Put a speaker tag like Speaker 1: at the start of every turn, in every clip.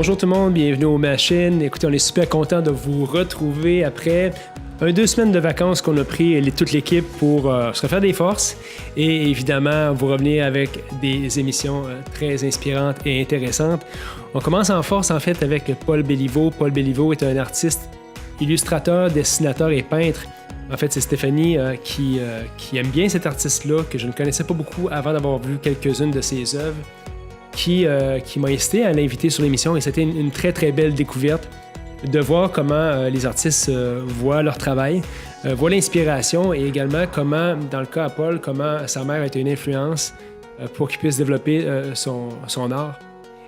Speaker 1: bonjour tout le monde, bienvenue aux machines. Écoutez, on est super content de vous retrouver après 2 semaines de vacances qu'on a pris toute l'équipe pour se refaire des forces et évidemment vous revenir avec des émissions très inspirantes et intéressantes. On commence en force en fait avec Paul Béliveau. Paul Béliveau est un artiste, illustrateur, dessinateur et peintre. En fait, c'est Stéphanie qui aime bien cet artiste-là, que je ne connaissais pas beaucoup avant d'avoir vu quelques-unes de ses œuvres, qui m'a incité à l'inviter sur l'émission et c'était une très très belle découverte de voir comment les artistes voient leur travail, voient l'inspiration et également comment, dans le cas à Paul, comment sa mère a été une influence pour qu'il puisse développer son art.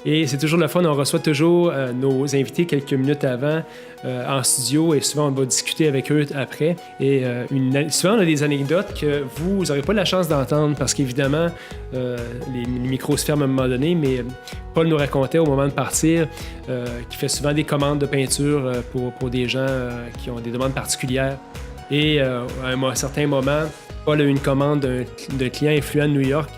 Speaker 1: Et c'est toujours le fun, on reçoit toujours nos invités quelques minutes avant en studio et souvent on va discuter avec eux après. Et souvent on a des anecdotes que vous n'aurez pas la chance d'entendre parce qu'évidemment les micros se ferment à un moment donné, mais Paul nous racontait au moment de partir qu'il fait souvent des commandes de peinture pour des gens qui ont des demandes particulières. Et à un certain moment, Paul a eu une commande d'un client influent de New York.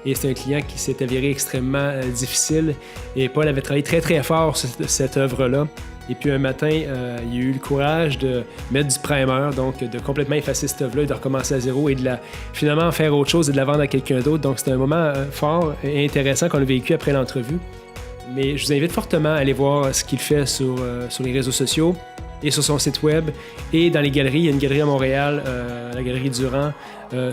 Speaker 1: Et c'est un client qui s'est avéré extrêmement difficile. Et Paul avait travaillé très, très fort sur cette œuvre-là. Et puis un matin, il a eu le courage de mettre du primer, donc de complètement effacer cette œuvre-là et de recommencer à zéro et de finalement faire autre chose et de la vendre à quelqu'un d'autre. Donc c'était un moment fort et intéressant qu'on a vécu après l'entrevue. Mais je vous invite fortement à aller voir ce qu'il fait sur les réseaux sociaux et sur son site web et dans les galeries. Il y a une galerie à Montréal, la galerie Durand,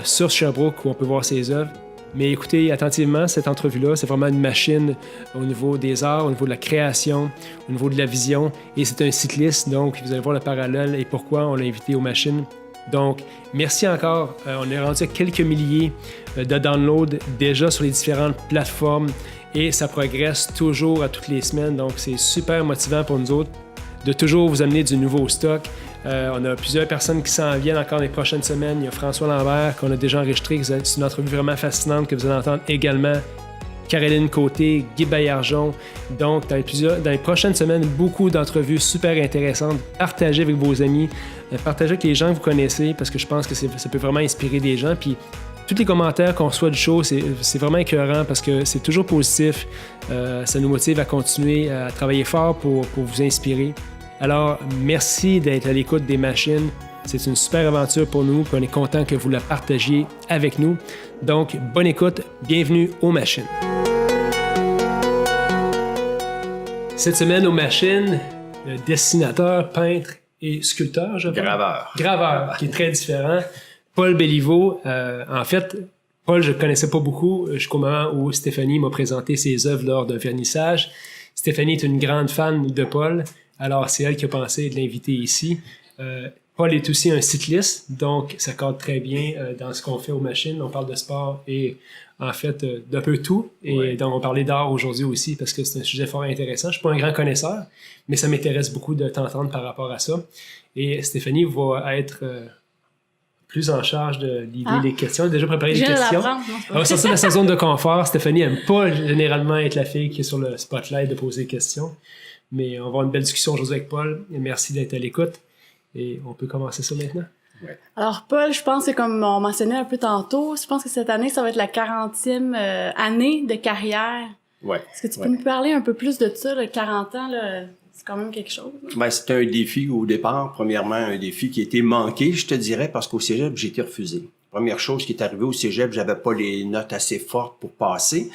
Speaker 1: sur Sherbrooke, où on peut voir ses œuvres. Mais écoutez attentivement cette entrevue-là, c'est vraiment une machine au niveau des arts, au niveau de la création, au niveau de la vision. Et c'est un cycliste, donc vous allez voir le parallèle et pourquoi on l'a invité aux machines. Donc, merci encore. On est rendu à quelques milliers de downloads déjà sur les différentes plateformes et ça progresse toujours à toutes les semaines. Donc, c'est super motivant pour nous autres de toujours vous amener du nouveau stock. On a plusieurs personnes qui s'en viennent encore les prochaines semaines. Il y a François Lambert qu'on a déjà enregistré. C'est une entrevue vraiment fascinante que vous allez entendre également. Caroline Côté, Guy Baillargeon. Donc, dans les prochaines semaines, beaucoup d'entrevues super intéressantes. Partagez avec vos amis, partagez avec les gens que vous connaissez parce que je pense que ça peut vraiment inspirer des gens. Puis, tous les commentaires qu'on reçoit du show, c'est vraiment écœurant parce que c'est toujours positif. Ça nous motive à continuer à travailler fort pour vous inspirer. Alors, merci d'être à l'écoute des machines. C'est une super aventure pour nous, puis on est content que vous la partagiez avec nous. Donc, bonne écoute, bienvenue aux machines. Cette semaine aux machines, le dessinateur, peintre et sculpteur, je crois. Graveur, qui est très différent. Paul Béliveau. En fait, Paul, je ne connaissais pas beaucoup jusqu'au moment où Stéphanie m'a présenté ses œuvres lors d'un vernissage. Stéphanie est une grande fan de Paul. Alors, c'est elle qui a pensé de l'inviter ici. Paul est aussi un cycliste, donc ça cadre très bien dans ce qu'on fait aux machines. On parle de sport et en fait d'un peu tout. Et donc, on parlait d'art aujourd'hui aussi parce que c'est un sujet fort intéressant. Je ne suis pas un grand connaisseur, mais ça m'intéresse beaucoup de t'entendre par rapport à ça. Et Stéphanie va être plus en charge de l'idée des questions. Elle a déjà préparé des questions. On va sortir de sa zone de confort. Stéphanie n'aime pas généralement être la fille qui est sur le spotlight de poser des questions. Mais on va avoir une belle discussion aujourd'hui avec Paul. Et merci d'être à l'écoute. Et on peut commencer ça maintenant.
Speaker 2: Ouais. Alors, Paul, je pense que comme on mentionnait un peu tantôt, je pense que cette année, ça va être la 40e année de carrière.
Speaker 3: Ouais.
Speaker 2: Est-ce que tu peux nous parler un peu plus de ça, le 40 ans, là? C'est quand même quelque chose.
Speaker 3: Ben, c'était un défi au départ. Premièrement, un défi qui a été manqué, je te dirais, parce qu'au cégep, j'ai été refusé. Première chose qui est arrivée au cégep, j'avais pas les notes assez fortes pour passer.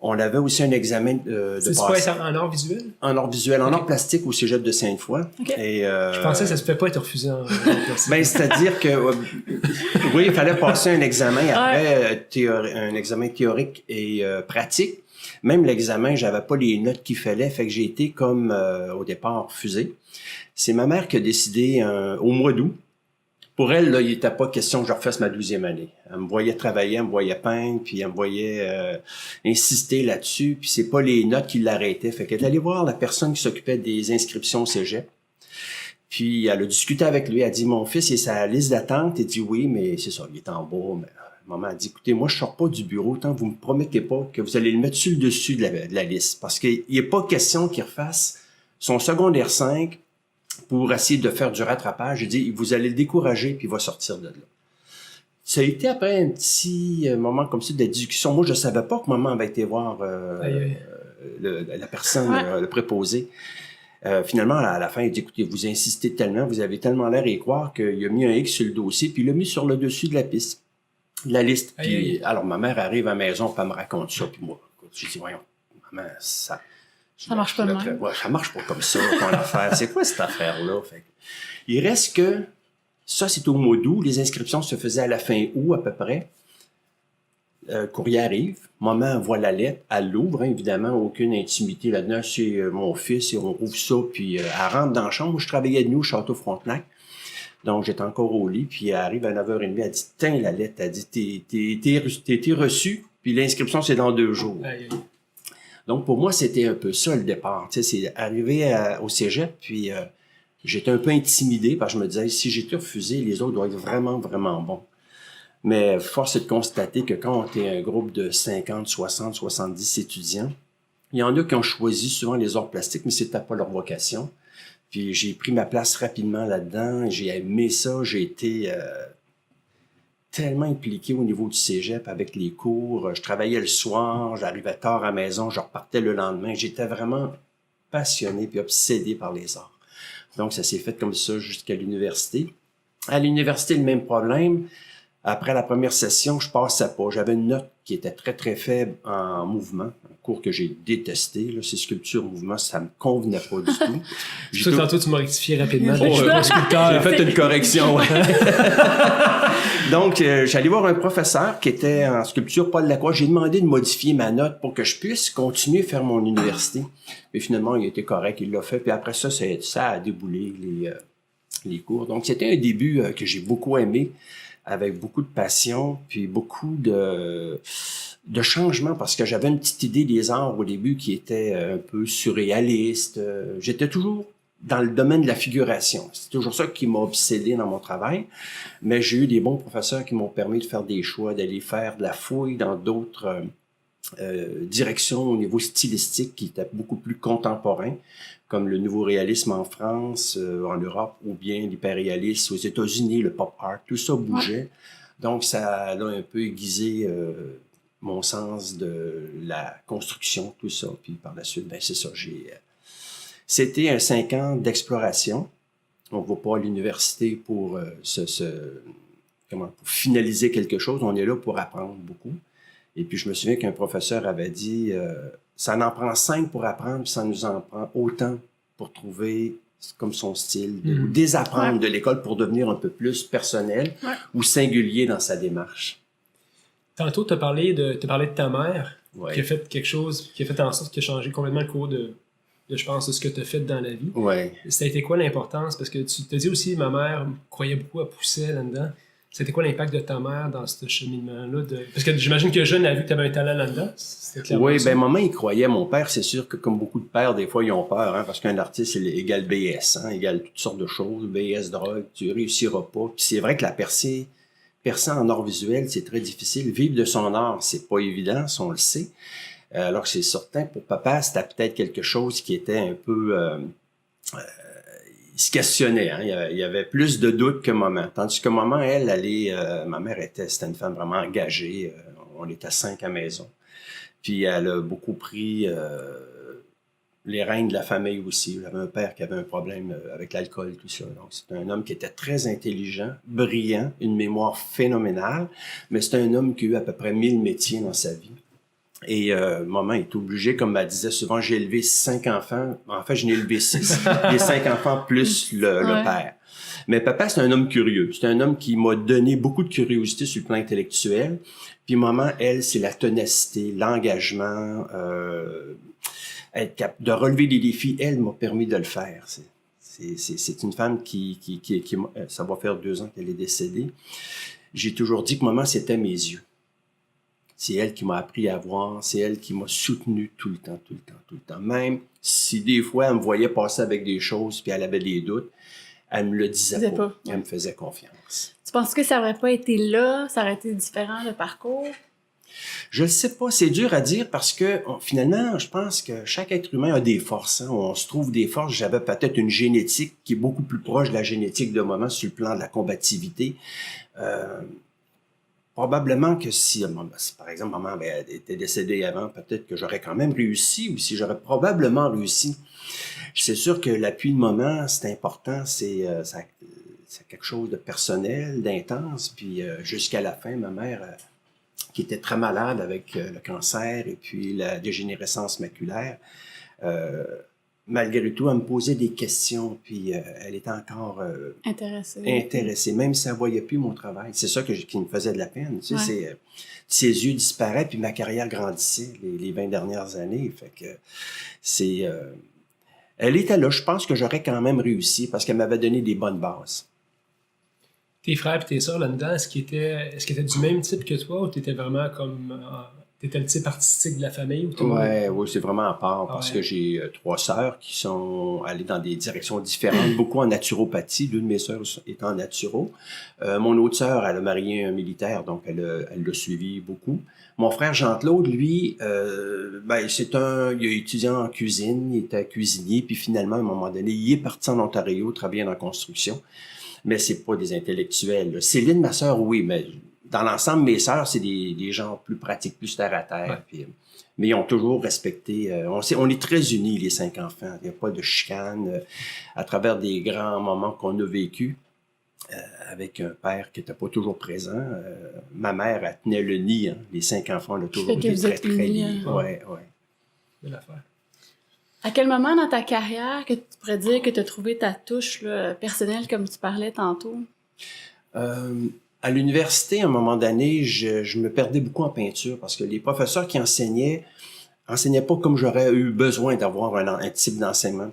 Speaker 3: On avait aussi un examen de
Speaker 1: c'est quoi, en art visuel?
Speaker 3: En art visuel, en art plastique au cégep de Sainte-Foy.
Speaker 2: Okay.
Speaker 3: Et,
Speaker 1: je pensais que ça se fait pas être refusé en art plastique.
Speaker 3: Ben, c'est-à-dire que, oui, il fallait passer un examen après, un examen théorique et pratique. Même l'examen, j'avais pas les notes qu'il fallait, fait que j'ai été comme au départ refusé. C'est ma mère qui a décidé au mois d'août. Pour elle, là, il n'était pas question que je refasse ma 12e année. Elle me voyait travailler, elle me voyait peindre, puis elle me voyait insister là-dessus, puis c'est pas les notes qui l'arrêtaient. Fait qu'elle est allée voir la personne qui s'occupait des inscriptions au cégep. Puis elle a discuté avec lui, elle a dit « Mon fils, il est sa liste d'attente. » Il dit « Oui, mais c'est ça, il est en bas. » Mais maman a dit « Écoutez, moi, je sors pas du bureau tant que vous me promettez pas que vous allez le mettre sur le dessus de la liste. Parce qu'il n'est pas question qu'il refasse son secondaire 5 pour essayer de faire du rattrapage. J'ai dit, vous allez le décourager, puis il va sortir de là. Ça a été après un petit moment comme ça de discussion. Moi, je savais pas que maman avait été voir la personne, le préposé. Finalement, à la fin, il dit, écoutez, vous insistez tellement, vous avez tellement l'air à y croire qu'il a mis un X sur le dossier, puis il l'a mis sur le dessus de la piste, de la liste. Puis, alors, ma mère arrive à la maison, puis elle me raconte ça, puis moi, j'ai dit, voyons, maman, ça
Speaker 2: marche pas de même.
Speaker 3: Ouais, ça marche pas comme ça, ton affaire. C'est quoi cette affaire-là? Fait que, il reste que, ça, c'est au mois d'août, les inscriptions se faisaient à la fin août, à peu près. Courrier arrive, maman voit la lettre, elle l'ouvre, hein, évidemment, aucune intimité là-dedans, c'est mon fils, et on ouvre ça, puis elle rentre dans la chambre où je travaillais de nuit au Château-Frontenac, donc j'étais encore au lit, puis elle arrive à 9h30, elle dit, tiens, la lettre, elle dit, t'es été reçu, puis l'inscription, c'est dans 2 jours. Donc, pour moi, c'était un peu ça, le départ, tu sais, c'est arrivé au cégep, puis j'étais un peu intimidé, parce que je me disais, si j'étais refusé, les autres doivent être vraiment, vraiment bons. Mais force est de constater que quand on est un groupe de 50, 60, 70 étudiants, il y en a qui ont choisi souvent les arts plastiques, mais c'était pas leur vocation. Puis j'ai pris ma place rapidement là-dedans, j'ai aimé ça, j'ai été tellement impliqué au niveau du cégep avec les cours. Je travaillais le soir, j'arrivais tard à la maison, je repartais le lendemain. J'étais vraiment passionné puis obsédé par les arts. Donc ça s'est fait comme ça jusqu'à l'université. À l'université, le même problème. Après la première session, je passais pas. J'avais une note qui était très, très faible en mouvement. Un cours que j'ai détesté. Là, c'est sculpture mouvement, ça me convenait pas du tout.
Speaker 1: Tantôt, tu m'as rectifié rapidement.
Speaker 3: J'ai fait une correction. Donc, j'allais voir un professeur qui était en sculpture, Paul Lacroix. J'ai demandé de modifier ma note pour que je puisse continuer à faire mon université. Mais finalement, il était correct, il l'a fait. Puis après ça, ça a déboulé les cours. Donc, c'était un début que j'ai beaucoup aimé, avec beaucoup de passion, puis beaucoup de changements, parce que j'avais une petite idée des arts au début qui était un peu surréaliste. J'étais toujours dans le domaine de la figuration. C'est toujours ça qui m'a obsédé dans mon travail, mais j'ai eu des bons professeurs qui m'ont permis de faire des choix, d'aller faire de la fouille dans d'autres directions au niveau stylistique qui étaient beaucoup plus contemporains, comme le nouveau réalisme en France, en Europe, ou bien l'hyperréalisme aux États-Unis, le pop art, tout ça bougeait. Ouais. Donc, ça a un peu aiguisé mon sens de la construction, tout ça. Puis par la suite, ben c'est ça, c'était un 5 ans d'exploration. On ne va pas à l'université pour pour finaliser quelque chose. On est là pour apprendre beaucoup. Et puis, je me souviens qu'un professeur avait dit ça en prend 5 pour apprendre, puis ça nous en prend autant pour trouver comme son style, ou désapprendre de l'école pour devenir un peu plus personnel ou singulier dans sa démarche.
Speaker 1: Tantôt, tu as parlé de ta mère qui a fait quelque chose, qui a fait en sorte qu'il a changé complètement le cours de je pense, de ce que tu as fait dans la vie. Ça a été quoi l'importance? Parce que tu t'as dit aussi, ma mère croyait beaucoup à pousser là-dedans. C'était quoi l'impact de ta mère dans ce cheminement-là? Parce que j'imagine que jeune a vu que tu avais un talent là-dedans.
Speaker 3: Oui, ben maman, il croyait. Mon père, c'est sûr que comme beaucoup de pères, des fois, ils ont peur, hein, parce qu'un artiste, c'est égal BS, hein, égal toutes sortes de choses. BS, drogue, tu réussiras pas. Puis c'est vrai que la percer en art visuel, c'est très difficile. Vivre de son art, c'est pas évident, si on le sait. Alors que c'est certain, pour papa, c'était peut-être quelque chose qui était un peu... il se questionnait, hein? Il y avait plus de doutes que maman. Tandis que maman, ma mère c'était une femme vraiment engagée. On était 5 à la maison. Puis elle a beaucoup pris les rênes de la famille aussi. J'avais un père qui avait un problème avec l'alcool, tout ça. Donc c'était un homme qui était très intelligent, brillant, une mémoire phénoménale, mais c'était un homme qui a eu à peu près 1000 métiers dans sa vie. Et maman est obligée, comme elle disait souvent, j'ai élevé 5 enfants. En fait, je n'ai élevé 6. Les 5 enfants plus le père. Mais papa, c'est un homme curieux. C'est un homme qui m'a donné beaucoup de curiosité sur le plan intellectuel. Puis maman, elle, c'est la ténacité, l'engagement, être capable de relever des défis. Elle m'a permis de le faire. C'est une femme qui ça va faire 2 ans qu'elle est décédée. J'ai toujours dit que maman, c'était mes yeux. C'est elle qui m'a appris à voir, c'est elle qui m'a soutenu tout le temps. Même si des fois, elle me voyait passer avec des choses puis elle avait des doutes, elle me le disait pas. Elle me faisait confiance.
Speaker 2: Tu penses que ça n'aurait pas été là, ça aurait été différent le parcours?
Speaker 3: Je ne sais pas, c'est dur à dire parce que finalement, je pense que chaque être humain a des forces. Hein. On se trouve des forces. J'avais peut-être une génétique qui est beaucoup plus proche de la génétique de maman sur le plan de la combativité. probablement que si, par exemple, maman était décédée avant, peut-être que j'aurais quand même réussi, ou si j'aurais probablement réussi. C'est sûr que l'appui de maman, c'est important, c'est quelque chose de personnel, d'intense, puis jusqu'à la fin, ma mère, qui était très malade avec le cancer et puis la dégénérescence maculaire, malgré tout, elle me posait des questions, puis elle était encore intéressée, même si elle voyait plus mon travail. C'est ça qui me faisait de la peine. Tu sais, ses yeux disparaissent, puis ma carrière grandissait les 20 dernières années. Fait que c'est... elle était là. Je pense que j'aurais quand même réussi parce qu'elle m'avait donné des bonnes bases.
Speaker 1: Tes frères et tes sœurs là-dedans, est-ce qu'ils étaient du même type que toi ou t'étais vraiment comme... T'étais le type artistique de la famille?
Speaker 3: Oui, c'est vraiment à part parce que j'ai 3 sœurs qui sont allées dans des directions différentes, beaucoup en naturopathie. L'une de mes sœurs est en naturo. Mon autre sœur, elle a marié un militaire, donc elle l'a suivi beaucoup. Mon frère Jean-Claude, lui, il a étudié en cuisine, il était cuisinier, puis finalement, à un moment donné, il est parti en Ontario, travailler en construction. Mais c'est pas des intellectuels, là. Céline, ma sœur, oui, mais dans l'ensemble, mes sœurs, c'est des gens plus pratiques, plus terre à terre. Puis, mais ils ont toujours respecté. On est très unis, les 5 enfants. Il n'y a pas de chicane. À travers des grands moments qu'on a vécus, avec un père qui n'était pas toujours présent. Ma mère, elle tenait le nid. Hein. Les 5 enfants, on a toujours été très, très liés. Ouais.
Speaker 1: Belle affaire.
Speaker 2: À quel moment dans ta carrière que tu pourrais dire que tu as trouvé ta touche là, personnelle, comme tu parlais tantôt?
Speaker 3: À l'université, à un moment donné, je me perdais beaucoup en peinture parce que les professeurs qui enseignaient pas comme j'aurais eu besoin d'avoir un type d'enseignement.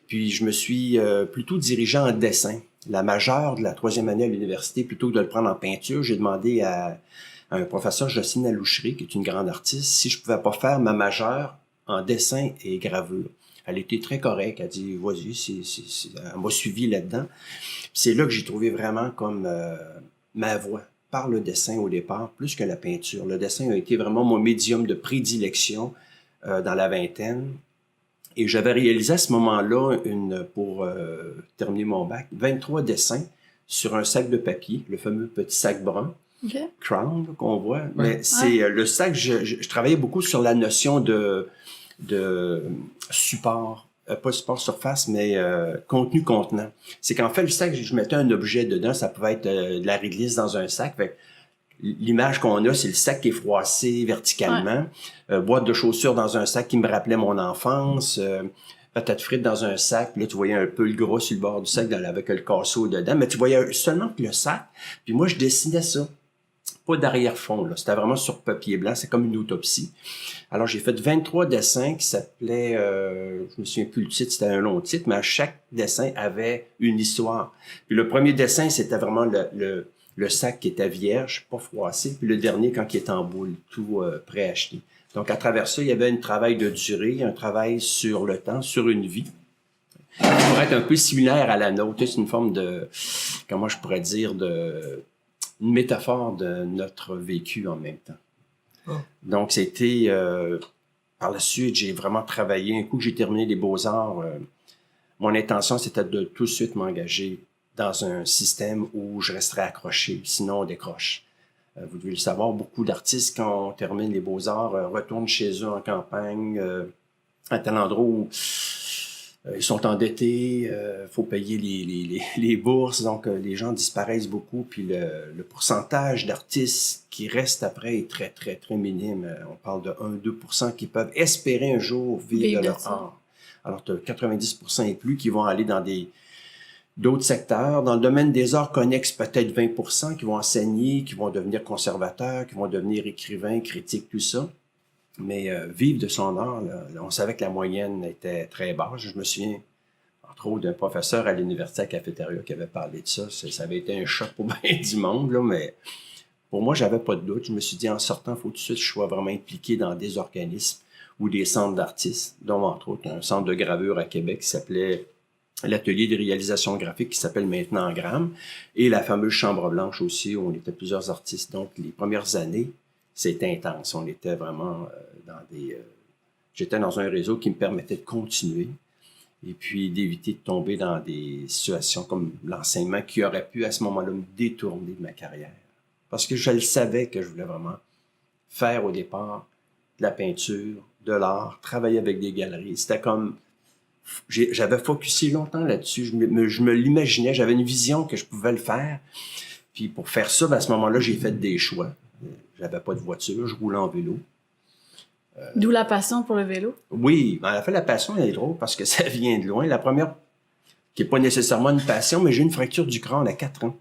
Speaker 3: Puis je me suis plutôt dirigé en dessin. La majeure de la 3e année à l'université, plutôt que de le prendre en peinture, j'ai demandé à un professeur, Jocelyne Alouchery, qui est une grande artiste, si je pouvais pas faire ma majeure en dessin et gravure. Elle était très correcte. Elle a dit, vas-y, elle m'a suivi là-dedans. Puis c'est là que j'ai trouvé vraiment comme ma voie, par le dessin au départ, plus que la peinture. Le dessin a été vraiment mon médium de prédilection dans la vingtaine. Et j'avais réalisé à ce moment-là, pour terminer mon bac, 23 dessins sur un sac de papier, le fameux petit sac brun, Crown, qu'on voit. Ouais. Mais c'est le sac, je travaillais beaucoup sur la notion de support. Pas support surface, mais contenu contenant. C'est qu'en fait, le sac, je mettais un objet dedans, ça pouvait être de la réglisse dans un sac. Fait, l'image qu'on a, c'est le sac qui est froissé verticalement, boîte de chaussures dans un sac qui me rappelait mon enfance, patates frites dans un sac, puis là, tu voyais un peu le gras sur le bord du sac avec le casseau dedans, mais tu voyais seulement que le sac, puis moi, je dessinais ça. Pas d'arrière-fond, là. C'était vraiment sur papier blanc. C'est comme une autopsie. Alors, j'ai fait 23 dessins qui s'appelaient, je me souviens plus le titre, c'était un long titre, mais à chaque dessin avait une histoire. Puis le premier dessin, c'était vraiment le sac qui était vierge, pas froissé. Puis le dernier, quand il était en boule, tout préacheté. Donc, à travers ça, il y avait un travail de durée, un travail sur le temps, sur une vie. Pour être un peu similaire à la nôtre. C'est une forme de, comment je pourrais dire, une métaphore de notre vécu en même temps. Oh. Donc, c'était... par la suite, j'ai vraiment travaillé. Un coup que j'ai terminé les Beaux-Arts, mon intention, c'était de tout de suite m'engager dans un système où je resterais accroché, sinon on décroche. Vous devez le savoir, beaucoup d'artistes, quand on termine les Beaux-Arts, retournent chez eux en campagne, à tel endroit où ils sont endettés, faut payer les bourses, donc les gens disparaissent beaucoup, puis le pourcentage d'artistes qui restent après est très, très, très minime. On parle de 1-2% qui peuvent espérer un jour vivre de leur art. Alors, tu as 90% et plus qui vont aller dans d'autres secteurs. Dans le domaine des arts connexes, peut-être 20% qui vont enseigner, qui vont devenir conservateurs, qui vont devenir écrivains, critiques, tout ça. Mais vivre de son art, là, on savait que la moyenne était très basse. Je me souviens, entre autres, d'un professeur à l'université à Cafétéria qui avait parlé de ça. Ça avait été un choc pour bien du monde, là, mais pour moi, j'avais pas de doute. Je me suis dit, en sortant, il faut tout de suite que je sois vraiment impliqué dans des organismes ou des centres d'artistes, dont, entre autres, un centre de gravure à Québec qui s'appelait l'atelier de réalisation graphique qui s'appelle maintenant Gramme, et la fameuse Chambre Blanche aussi, où on était plusieurs artistes. Donc, les premières années, c'était intense. On était vraiment j'étais dans un réseau qui me permettait de continuer et puis d'éviter de tomber dans des situations comme l'enseignement qui aurait pu, à ce moment-là, me détourner de ma carrière. Parce que je le savais que je voulais vraiment faire au départ de la peinture, de l'art, travailler avec des galeries. C'était comme... J'avais focusé longtemps là-dessus. Je me l'imaginais. J'avais une vision que je pouvais le faire. Puis pour faire ça, à ce moment-là, j'ai fait des choix. J'avais pas de voiture. Je roulais en vélo.
Speaker 2: D'où la passion pour le vélo?
Speaker 3: Oui, à la fin, la passion, elle est drôle parce que ça vient de loin. La première, qui n'est pas nécessairement une passion, mais j'ai eu une fracture du crâne à 4 ans.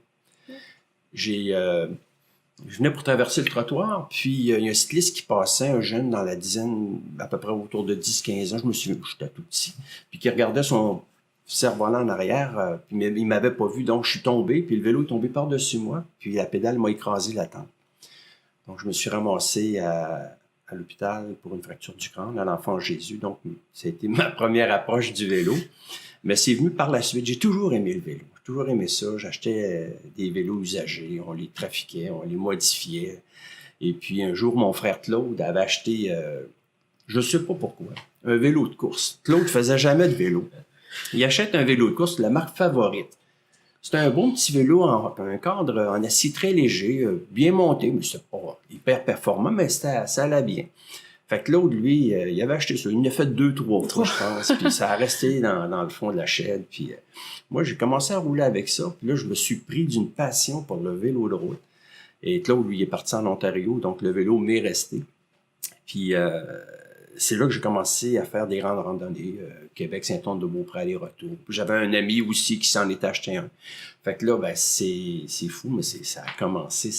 Speaker 3: Je venais pour traverser le trottoir, puis il y a un cycliste qui passait, un jeune dans la dizaine, à peu près autour de 10-15 ans, j'étais tout petit, puis qui regardait son cerf-volant en arrière, puis il m'avait pas vu, donc je suis tombé, puis le vélo est tombé par-dessus moi, puis la pédale m'a écrasé la tempe. Donc je me suis ramassé à l'hôpital pour une fracture du crâne, à l'Enfant Jésus, donc ça a été ma première approche du vélo. Mais c'est venu par la suite. J'ai toujours aimé le vélo. J'ai toujours aimé ça. J'achetais des vélos usagés. On les trafiquait, on les modifiait. Et puis un jour, mon frère Claude avait acheté, je ne sais pas pourquoi, un vélo de course. Claude faisait jamais de vélo. Il achète un vélo de course de la marque Favorite. C'était un bon petit vélo, un cadre en acier très léger, bien monté, mais c'est pas hyper performant, mais ça allait bien. Fait que Claude, lui, il avait acheté ça. Il en a fait 2-3 fois, je pense. Puis ça a resté dans le fond de la chaîne. Puis moi, j'ai commencé à rouler avec ça. Puis là, je me suis pris d'une passion pour le vélo de route. Et Claude, lui, il est parti en Ontario, donc le vélo m'est resté. Puis c'est là que j'ai commencé à faire des grandes randonnées. Québec, Saint-Anne-de-Beaupré, aller-retour. Puis j'avais un ami aussi qui s'en est acheté un. Fait que là, ben c'est fou, mais ça a commencé.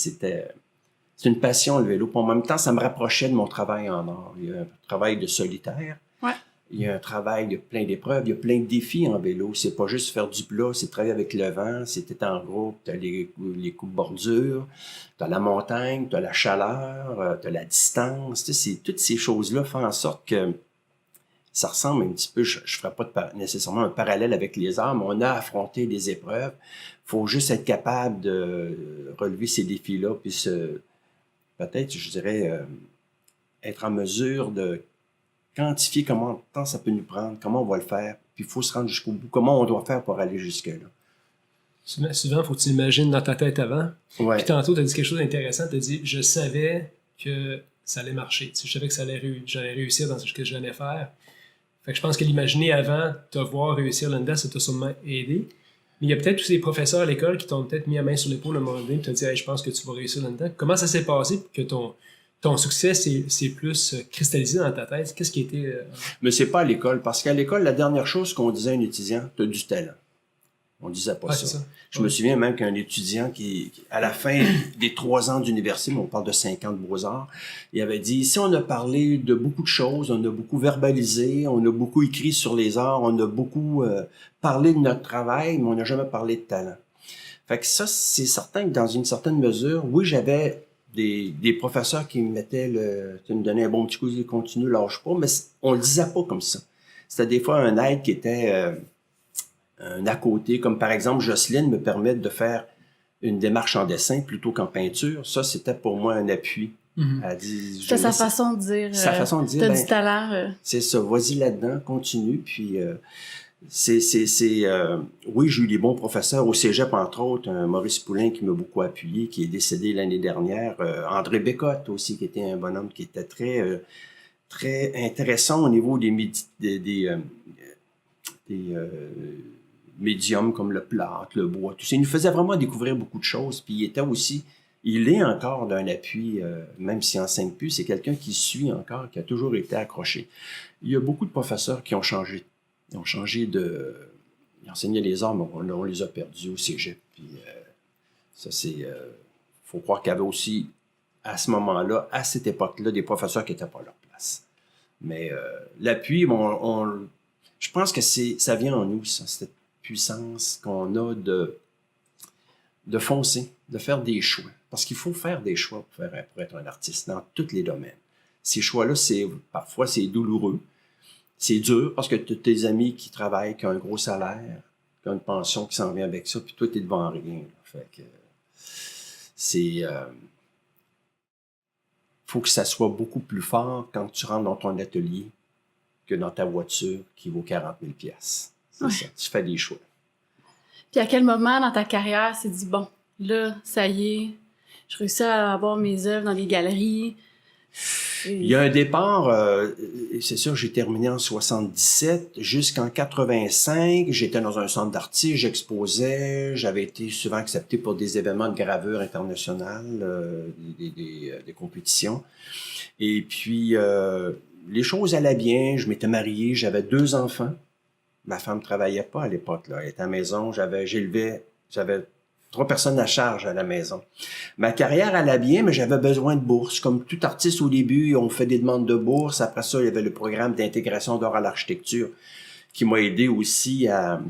Speaker 3: C'est une passion, le vélo. Puis en même temps, ça me rapprochait de mon travail en art. Il y a un travail de solitaire.
Speaker 2: Ouais.
Speaker 3: Il y a un travail de plein d'épreuves. Il y a plein de défis en vélo. C'est pas juste faire du plat, c'est travailler avec le vent. C'était en groupe. Tu as les coups de bordure, tu as la montagne, tu as la chaleur, tu as la distance. Tu sais, toutes ces choses-là font en sorte que ça ressemble un petit peu, je ne ferai pas nécessairement un parallèle avec les arts, mais on a affronté des épreuves. Il faut juste être capable de relever ces défis-là, puis peut-être, je dirais, être en mesure de quantifier comment de temps ça peut nous prendre, comment on va le faire, puis il faut se rendre jusqu'au bout, comment on doit faire pour aller jusque-là.
Speaker 1: Souvent, il faut que tu l'imagines dans ta tête avant.
Speaker 3: Ouais.
Speaker 1: Puis tantôt, tu as dit quelque chose d'intéressant. Tu as dit, je savais que ça allait marcher. Tu sais, je savais que j'allais réussir dans ce que j'allais faire. Fait que je pense que l'imaginer avant, te voir réussir là-dedans, ça t'a sûrement aidé. Mais il y a peut-être tous ces professeurs à l'école qui t'ont peut-être mis la main sur l'épaule à un moment donné et t'ont dit, hey, je pense que tu vas réussir là-dedans. Comment ça s'est passé pour que ton succès s'est plus cristallisé dans ta tête? Qu'est-ce qui était...
Speaker 3: Mais c'est pas à l'école, parce qu'à l'école, la dernière chose qu'on disait à un étudiant, t'as du talent. On disait pas ça. Je me souviens même qu'un étudiant qui, à la fin des 3 ans d'université, mais on parle de 5 ans de Beaux-Arts, il avait dit, ici on a parlé de beaucoup de choses, on a beaucoup verbalisé, on a beaucoup écrit sur les arts, on a beaucoup parlé de notre travail, mais on n'a jamais parlé de talent. Fait que ça, c'est certain que dans une certaine mesure, oui, j'avais des professeurs qui me donnaient un bon petit coup de continue, lâche pas, mais on le disait pas comme ça. C'était des fois un aide qui était... un à côté, comme par exemple Jocelyne me permet de faire une démarche en dessin plutôt qu'en peinture. Ça, c'était pour moi un appui. Elle dit,
Speaker 2: C'est sa façon de dire. T'as du talent.
Speaker 3: C'est ça, vas-y là-dedans, continue. Puis oui, j'ai eu des bons professeurs au cégep, entre autres, Maurice Poulain qui m'a beaucoup appuyé, qui est décédé l'année dernière. André Bécotte aussi, qui était un bonhomme qui était très, très intéressant au niveau des médiums comme le plâtre, le bois, tout ça. Il nous faisait vraiment découvrir beaucoup de choses. Puis il est encore d'un appui, même s'il n'enseigne plus, c'est quelqu'un qui suit encore, qui a toujours été accroché. Il y a beaucoup de professeurs qui ont changé. Ils enseignaient les arts, mais on les a perdus au cégep. Puis ça, c'est... faut croire qu'il y avait aussi, à ce moment-là, à cette époque-là, des professeurs qui n'étaient pas à leur place. Mais l'appui, je pense que ça vient en nous, ça, cette puissance qu'on a de foncer, de faire des choix. Parce qu'il faut faire des choix pour être un artiste dans tous les domaines. Ces choix-là, parfois, c'est douloureux. C'est dur parce que tu as tes amis qui travaillent, qui ont un gros salaire, qui ont une pension qui s'en vient avec ça, puis toi, tu es devant rien. Fait que faut que ça soit beaucoup plus fort quand tu rentres dans ton atelier que dans ta voiture qui vaut 40 000 $. C'est ça, tu fais des choix.
Speaker 2: Puis à quel moment dans ta carrière, tu t'es dit, bon, là, ça y est, je réussis à avoir mes œuvres dans des galeries.
Speaker 3: Il y a un départ, c'est sûr, j'ai terminé en 77, jusqu'en 85, j'étais dans un centre d'artistes, j'exposais, j'avais été souvent accepté pour des événements de gravure internationale, des compétitions. Et puis, les choses allaient bien, je m'étais marié, j'avais 2 enfants. Ma femme travaillait pas à l'époque, là. Elle était à la maison, j'avais 3 personnes à charge à la maison. Ma carrière allait bien, mais j'avais besoin de bourse. Comme tout artiste au début, on fait des demandes de bourse. Après ça, il y avait le programme d'intégration d'art à l'architecture qui m'a aidé aussi à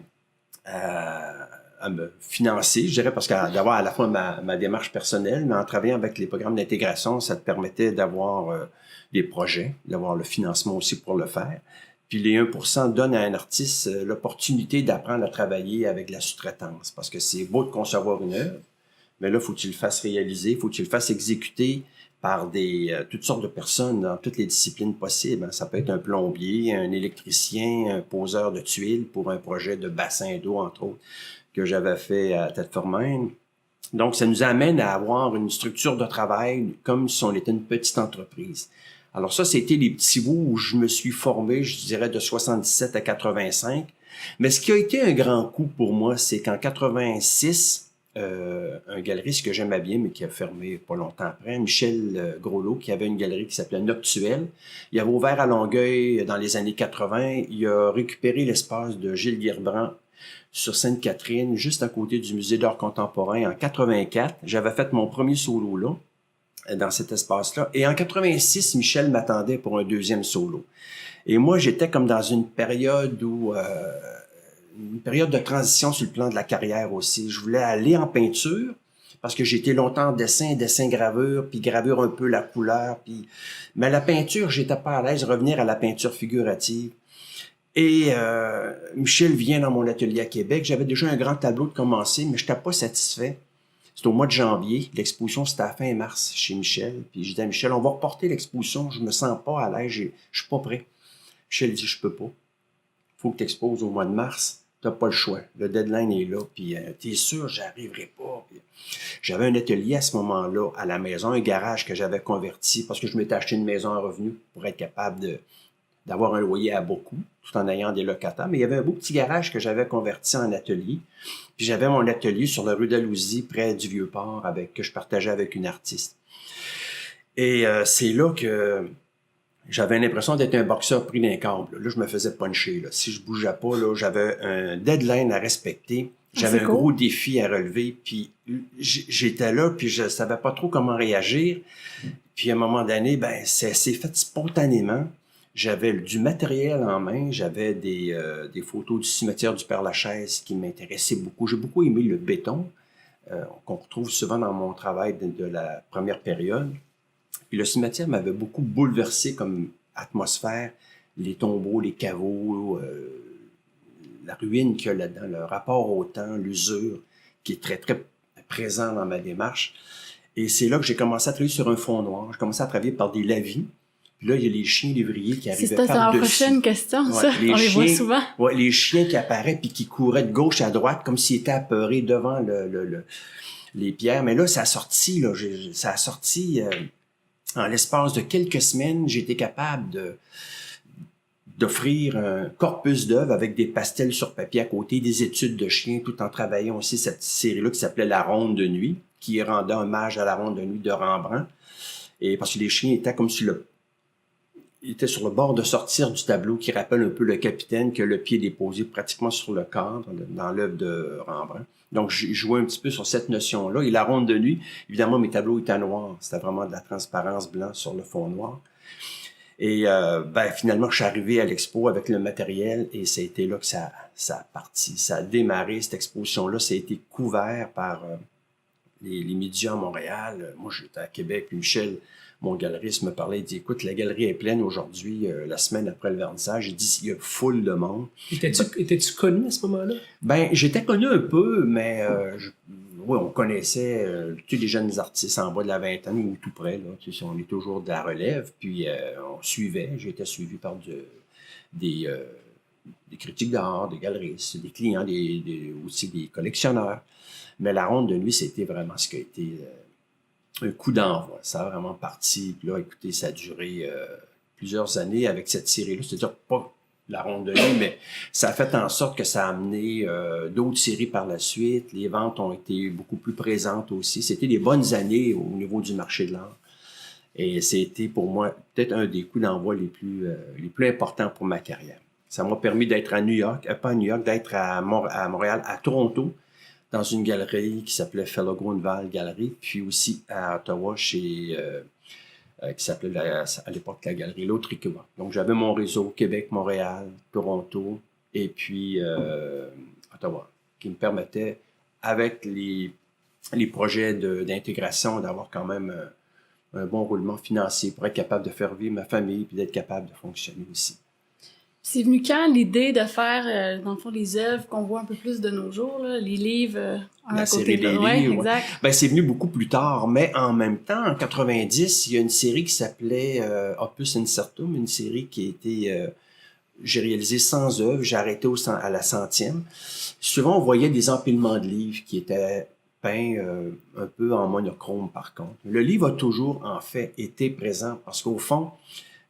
Speaker 3: me financer, je dirais, parce que d'avoir à la fois ma démarche personnelle, mais en travaillant avec les programmes d'intégration, ça te permettait d'avoir des projets, d'avoir le financement aussi pour le faire. Puis les 1% donnent à un artiste l'opportunité d'apprendre à travailler avec la sous-traitance. Parce que c'est beau de concevoir une œuvre, mais là, il faut que tu le fasses réaliser, il faut que tu le fasses exécuter par toutes sortes de personnes dans toutes les disciplines possibles. Ça peut être un plombier, un électricien, un poseur de tuiles pour un projet de bassin d'eau, entre autres, que j'avais fait à Tête-Formaine. Donc, ça nous amène à avoir une structure de travail comme si on était une petite entreprise. Alors ça, c'était les petits bouts où je me suis formé, je dirais, de 77 à 85. Mais ce qui a été un grand coup pour moi, c'est qu'en 86, un galeriste que j'aimais bien, mais qui a fermé pas longtemps après, Michel Groslot, qui avait une galerie qui s'appelait Noctuel. Il avait ouvert à Longueuil dans les années 80. Il a récupéré l'espace de Gilles Guerbrand sur Sainte-Catherine, juste à côté du Musée d'art contemporain en 84. J'avais fait mon premier solo là, dans cet espace-là. Et en 86, Michel m'attendait pour un 2e solo. Et moi, j'étais comme dans une période de transition sur le plan de la carrière aussi. Je voulais aller en peinture parce que j'étais longtemps en dessin-gravure, puis gravure un peu la couleur. Mais la peinture, j'étais pas à l'aise, revenir à la peinture figurative. Et Michel vient dans mon atelier à Québec. J'avais déjà un grand tableau de commencer, mais je n'étais pas satisfait. C'était au mois de janvier. L'exposition, c'était à fin mars chez Michel. Puis j'ai dit à Michel, on va reporter l'exposition. Je me sens pas à l'aise. Je suis pas prêt. Michel dit, je peux pas. Faut que tu exposes au mois de mars. T'as pas le choix. Le deadline est là. Puis t'es sûr, j'arriverai pas. Puis, j'avais un atelier à ce moment-là à la maison, un garage que j'avais converti parce que je m'étais acheté une maison en revenu pour être capable d'avoir un loyer à beaucoup, tout en ayant des locataires. Mais il y avait un beau petit garage que j'avais converti en atelier. Puis j'avais mon atelier sur la rue d'Alousie, près du Vieux-Port, que je partageais avec une artiste. Et c'est là que j'avais l'impression d'être un boxeur pris d'un câble. Là, je me faisais puncher. Là. Si je bougeais pas, là, j'avais un deadline à respecter. J'avais un gros défi à relever. Puis j'étais là, puis je savais pas trop comment réagir. Puis à un moment donné, ça s'est fait spontanément. J'avais du matériel en main, j'avais des photos du cimetière du Père-Lachaise qui m'intéressaient beaucoup. J'ai beaucoup aimé le béton, qu'on retrouve souvent dans mon travail de la première période. Puis le cimetière m'avait beaucoup bouleversé comme atmosphère, les tombeaux, les caveaux, la ruine qu'il y a là-dedans, le rapport au temps, l'usure, qui est très, très présent dans ma démarche. Et c'est là que j'ai commencé à travailler sur un fond noir. J'ai commencé à travailler par des lavis. Puis là, il y a les chiens lévriers qui arrivaient par-dessus.
Speaker 2: C'était la prochaine question, ça. On les voit souvent.
Speaker 3: Ouais, les chiens qui apparaissent puis qui couraient de gauche à droite comme s'ils étaient apeurés devant les pierres. Mais là, ça a sorti, en l'espace de quelques semaines, j'ai été capable d'offrir un corpus d'œuvres avec des pastels sur papier à côté, des études de chiens, tout en travaillant aussi cette série-là qui s'appelait La Ronde de nuit, qui rendait hommage à La Ronde de nuit de Rembrandt. Et parce que les chiens étaient comme il était sur le bord de sortir du tableau qui rappelle un peu le capitaine qui a le pied déposé pratiquement sur le cadre dans l'œuvre de Rembrandt. Donc, j'ai joué un petit peu sur cette notion-là. Et La Ronde de nuit, évidemment, mes tableaux étaient noirs. C'était vraiment de la transparence blanc sur le fond noir. Et finalement, je suis arrivé à l'expo avec le matériel et ça a été là que ça a parti. Ça a démarré, cette exposition-là. Ça a été couvert par les médias à Montréal. Moi, j'étais à Québec, puis Michel, mon galeriste, me parlait, il dit, écoute, la galerie est pleine aujourd'hui, la semaine après le vernissage. Il dit, il y a foule de monde.
Speaker 1: Étais-tu connu à ce moment-là?
Speaker 3: J'étais connu un peu, mais oui, on connaissait tous les jeunes artistes en bas de la vingtaine ou tout près. Là, tu sais, on est toujours de la relève, puis on suivait. J'étais suivi par des critiques d'art, des galeristes, des clients, aussi des collectionneurs. Mais La Ronde de nuit, c'était vraiment ce qui a été un coup d'envoi. Ça a vraiment parti. Puis là, écoutez, ça a duré plusieurs années avec cette série-là. C'est-à-dire pas la ronde de nuit, mais ça a fait en sorte que ça a amené d'autres séries par la suite. Les ventes ont été beaucoup plus présentes aussi. C'était des bonnes années au niveau du marché de l'art. Et c'était pour moi peut-être un des coups d'envoi les plus importants pour ma carrière. Ça m'a permis d'être à New York, pas à New York, d'être à Montréal, à Toronto, dans une galerie qui s'appelait Fellow Grunewald Gallery, puis aussi à Ottawa chez qui s'appelait à l'époque la galerie L'Autre-Écuba. Donc j'avais mon réseau Québec, Montréal, Toronto et puis Ottawa, qui me permettait, avec les projets d'intégration, d'avoir quand même un bon roulement financier pour être capable de faire vivre ma famille puis d'être capable de fonctionner aussi.
Speaker 2: C'est venu quand l'idée de faire, dans le fond, les œuvres qu'on voit un peu plus de nos jours, là, les livres, un à côté de l'autre? Ouais, exact.
Speaker 3: Ben, c'est venu beaucoup plus tard, mais en même temps, en 90, il y a une série qui s'appelait Opus Incertum, une série qui a été... j'ai réalisé 100 œuvres, j'ai arrêté à la 100e. Souvent, on voyait des empilements de livres qui étaient peints un peu en monochrome, par contre. Le livre a toujours, en fait, été présent, parce qu'au fond,